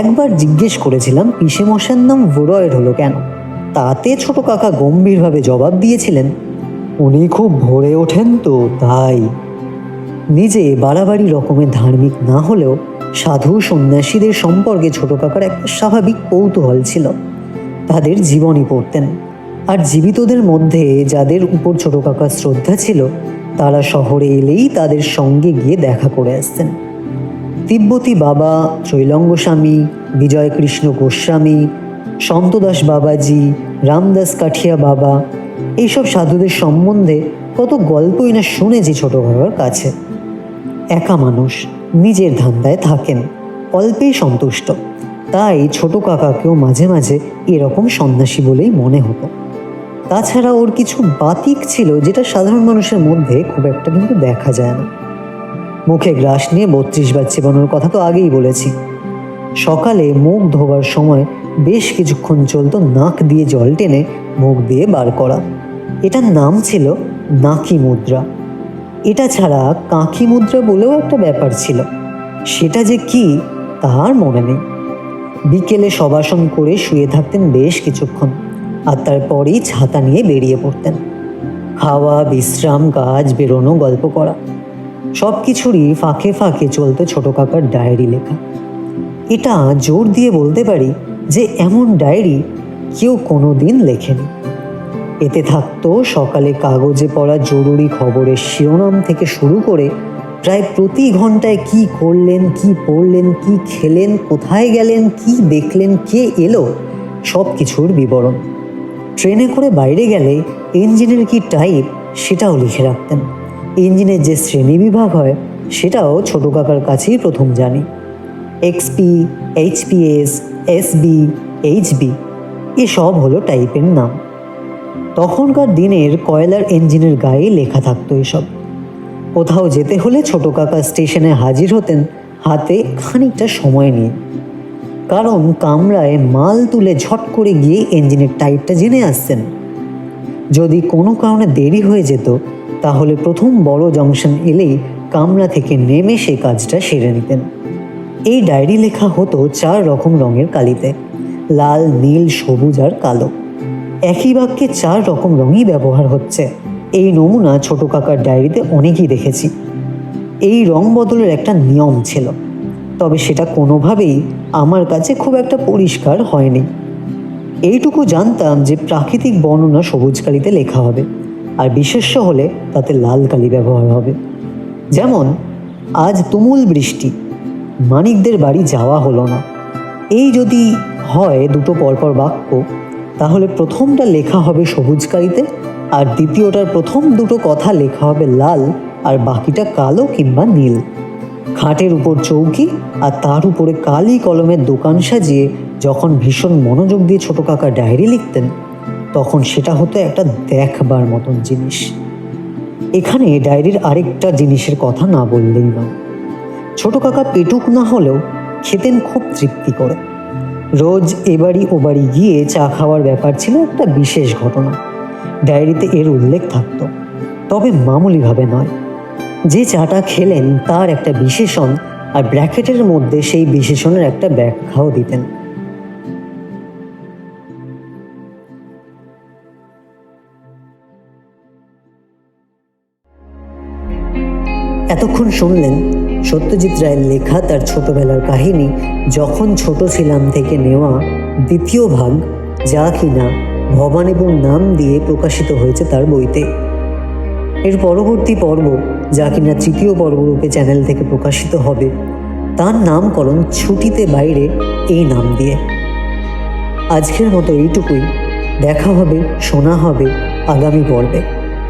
একবার জিজ্ঞেস করেছিলাম পিসেমশাইয়ের নাম ভোরয়েড হলো কেন, তাতে ছোট কাকা গম্ভীরভাবে জবাব দিয়েছিলেন, উনি খুব ভরে ওঠেন তো তাই। নিজে বাড়াবাড়ি রকমের ধার্মিক না হলেও সাধু সন্ন্যাসীদের সম্পর্কে ছোট কাকার একটা স্বাভাবিক কৌতূহল ছিল। তাদের জীবনী পড়তেন, আর জীবিতদের মধ্যে যাদের উপর ছোট কাকার শ্রদ্ধা ছিল তারা শহরে এলেই তাদের সঙ্গে গিয়ে দেখা করে আসতেন। তিব্বতী বাবা, ত্রৈলঙ্গ স্বামী, বিজয় কৃষ্ণ গোস্বামী, সন্তদাস বাবাজি, রামদাস কাঠিয়া বাবা, এইসব সাধুদের সম্বন্ধে কত গল্পই না শুনেছি ছোট কাকার কাছে। একা মানুষ, নিজের ধান্দায় থাকেন, অল্পেই সন্তুষ্ট, তাই ছোট কাকাকেও মাঝে মাঝে এরকম সন্ন্যাসী বলেই মনে হতো। তাছাড়া ওর কিছু বাতিক ছিল যেটা সাধারণ মানুষের মধ্যে খুব একটা কিন্তু দেখা যায় না। মুখে গ্রাস নিয়ে 32 বার চেবানোর কথা তো আগেই বলেছি। সকালে মুখ ধোবার সময় বেশ কিছুক্ষণ চলতো নাক দিয়ে জল টেনে মুখ দিয়ে বার করা। এটার নাম ছিল নাকি মুদ্রা। এটা ছাড়া কাঁখি মুদ্রা বলেও একটা ব্যাপার ছিল, সেটা যে কি তার মনে নেই। বিকেলে সবাসন করে শুয়ে থাকতেন বেশ কিছুক্ষণ, আর তারপরেই ছাতা নিয়ে বেরিয়ে পড়তেন। খাওয়া, বিশ্রাম, কাজ, বেরোনো, গল্প করা, সব কিছুরই ফাঁকে ফাঁকে চলতো ছোট কাকার ডায়েরি লেখা। এটা জোর দিয়ে বলতে পারি যে এমন ডায়েরি কেউ কোনো দিন লেখেনি। এতে থাকতো সকালে কাগজে পড়া জরুরি খবরের শিরোনাম থেকে শুরু করে প্রায় প্রতি ঘন্টায় কি করলেন, কি পড়লেন, কি খেলেন, কোথায় গেলেন, কি দেখলেন, কে এলো, সব কিছুর বিবরণ। ট্রেনে করে বাইরে গেলে ইঞ্জিনের কি টাইপ সেটাও লিখে রাখতেন। ইঞ্জিনের যে শ্রেণী বিভাগ হয় সেটাও ছোট কাকার কাছেই প্রথম জানি। এক্সপি, এইচপিএস, এসবি, এইচবি এসব হলো টাইপের নাম। তখনকার দিনের কয়লার ইঞ্জিনের গায়ে লেখা থাকতো এসব। কোথাও যেতে হলে ছোট কাকা স্টেশনে হাজির হতেন হাতে খানিকটা সময় নিয়ে, কারণ কামরায় মাল তুলে ঝট করে গিয়ে ইঞ্জিনের টাইপটা জেনে আসতেন। যদি কোনো কারণে দেরি হয়ে যেত তাহলে প্রথম বড় জংশন এলেই কামরা থেকে নেমে সে কাজটা সেরে নিতেন। এই ডায়েরি লেখা হতো 4 রকম রঙের কালিতে, লাল, নীল, সবুজ আর কালো। একই বাক্যে 4 রকম রঙই ব্যবহার হচ্ছে, এই নমুনা ছোট কাকার ডায়েরিতে অনেকই দেখেছি। এই রং বদলের একটা নিয়ম ছিল, তবে সেটা কোনোভাবেই আমার কাছে খুব একটা পরিষ্কার হয়নি। এইটুকু জানতাম যে প্রাকৃতিক বর্ণনা সবুজ কালিতে লেখা হবে, আর বিশেষ্য হলে তাতে লাল কালি ব্যবহার হবে। যেমন, আজ তুমুল বৃষ্টি, মানিকদের বাড়ি যাওয়া হলো না। এই যদি হয় দুটো পরপর বাক্য, তাহলে প্রথমটা লেখা হবে সবুজ কালিতে, আর দ্বিতীয়টার প্রথম দুটো কথা লেখা হবে লাল, আর বাকিটা কালো কিংবা নীল। খাটের উপর চৌকি আর তার উপরে কালি কলমের দোকান সাজিয়ে যখন ভীষণ মনোযোগ দিয়ে ছোট কাকা ডায়েরি লিখতেন, তখন সেটা হতো একটা দেখবার মতন জিনিস। এখানে ডায়েরির আরেকটা জিনিসের কথা না বললেই নয়। ছোট কাকা পেটুক না হলেও খেতেন খুব তৃপ্তি করে। রোজ এবাড়ি ওবাড়ি গিয়ে চা খাওয়ার ব্যাপার ছিল একটা বিশেষ ঘটনা। ডায়েরিতে এর উল্লেখ থাকতো, তবে মামুলিভাবে নয়। যে চাটা খেলেন তার একটা বিশেষণ, আর ব্র্যাকেটের মধ্যে সেই বিশেষণের একটা ব্যাখ্যাও দিতেন। এতক্ষণ শুনলেন সত্যজিৎ রায়ের লেখা তার ছোটবেলার কাহিনী যখন ছোট ছিলাম থেকে নেওয়া দ্বিতীয় ভাগ, যা কিনা ভবান এবং নাম দিয়ে প্রকাশিত হয়েছে তার বইতে। এর পরবর্তী পর্ব, যা কিনা তৃতীয় পর্বরূপে চ্যানেল থেকে প্রকাশিত হবে, তার নামকরণ ছুটিতে বাইরে এই নাম দিয়ে। আজকের মতো এইটুকুই। দেখা হবে, শোনা হবে আগামী পর্বে।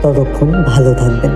ততক্ষণ ভালো থাকবেন।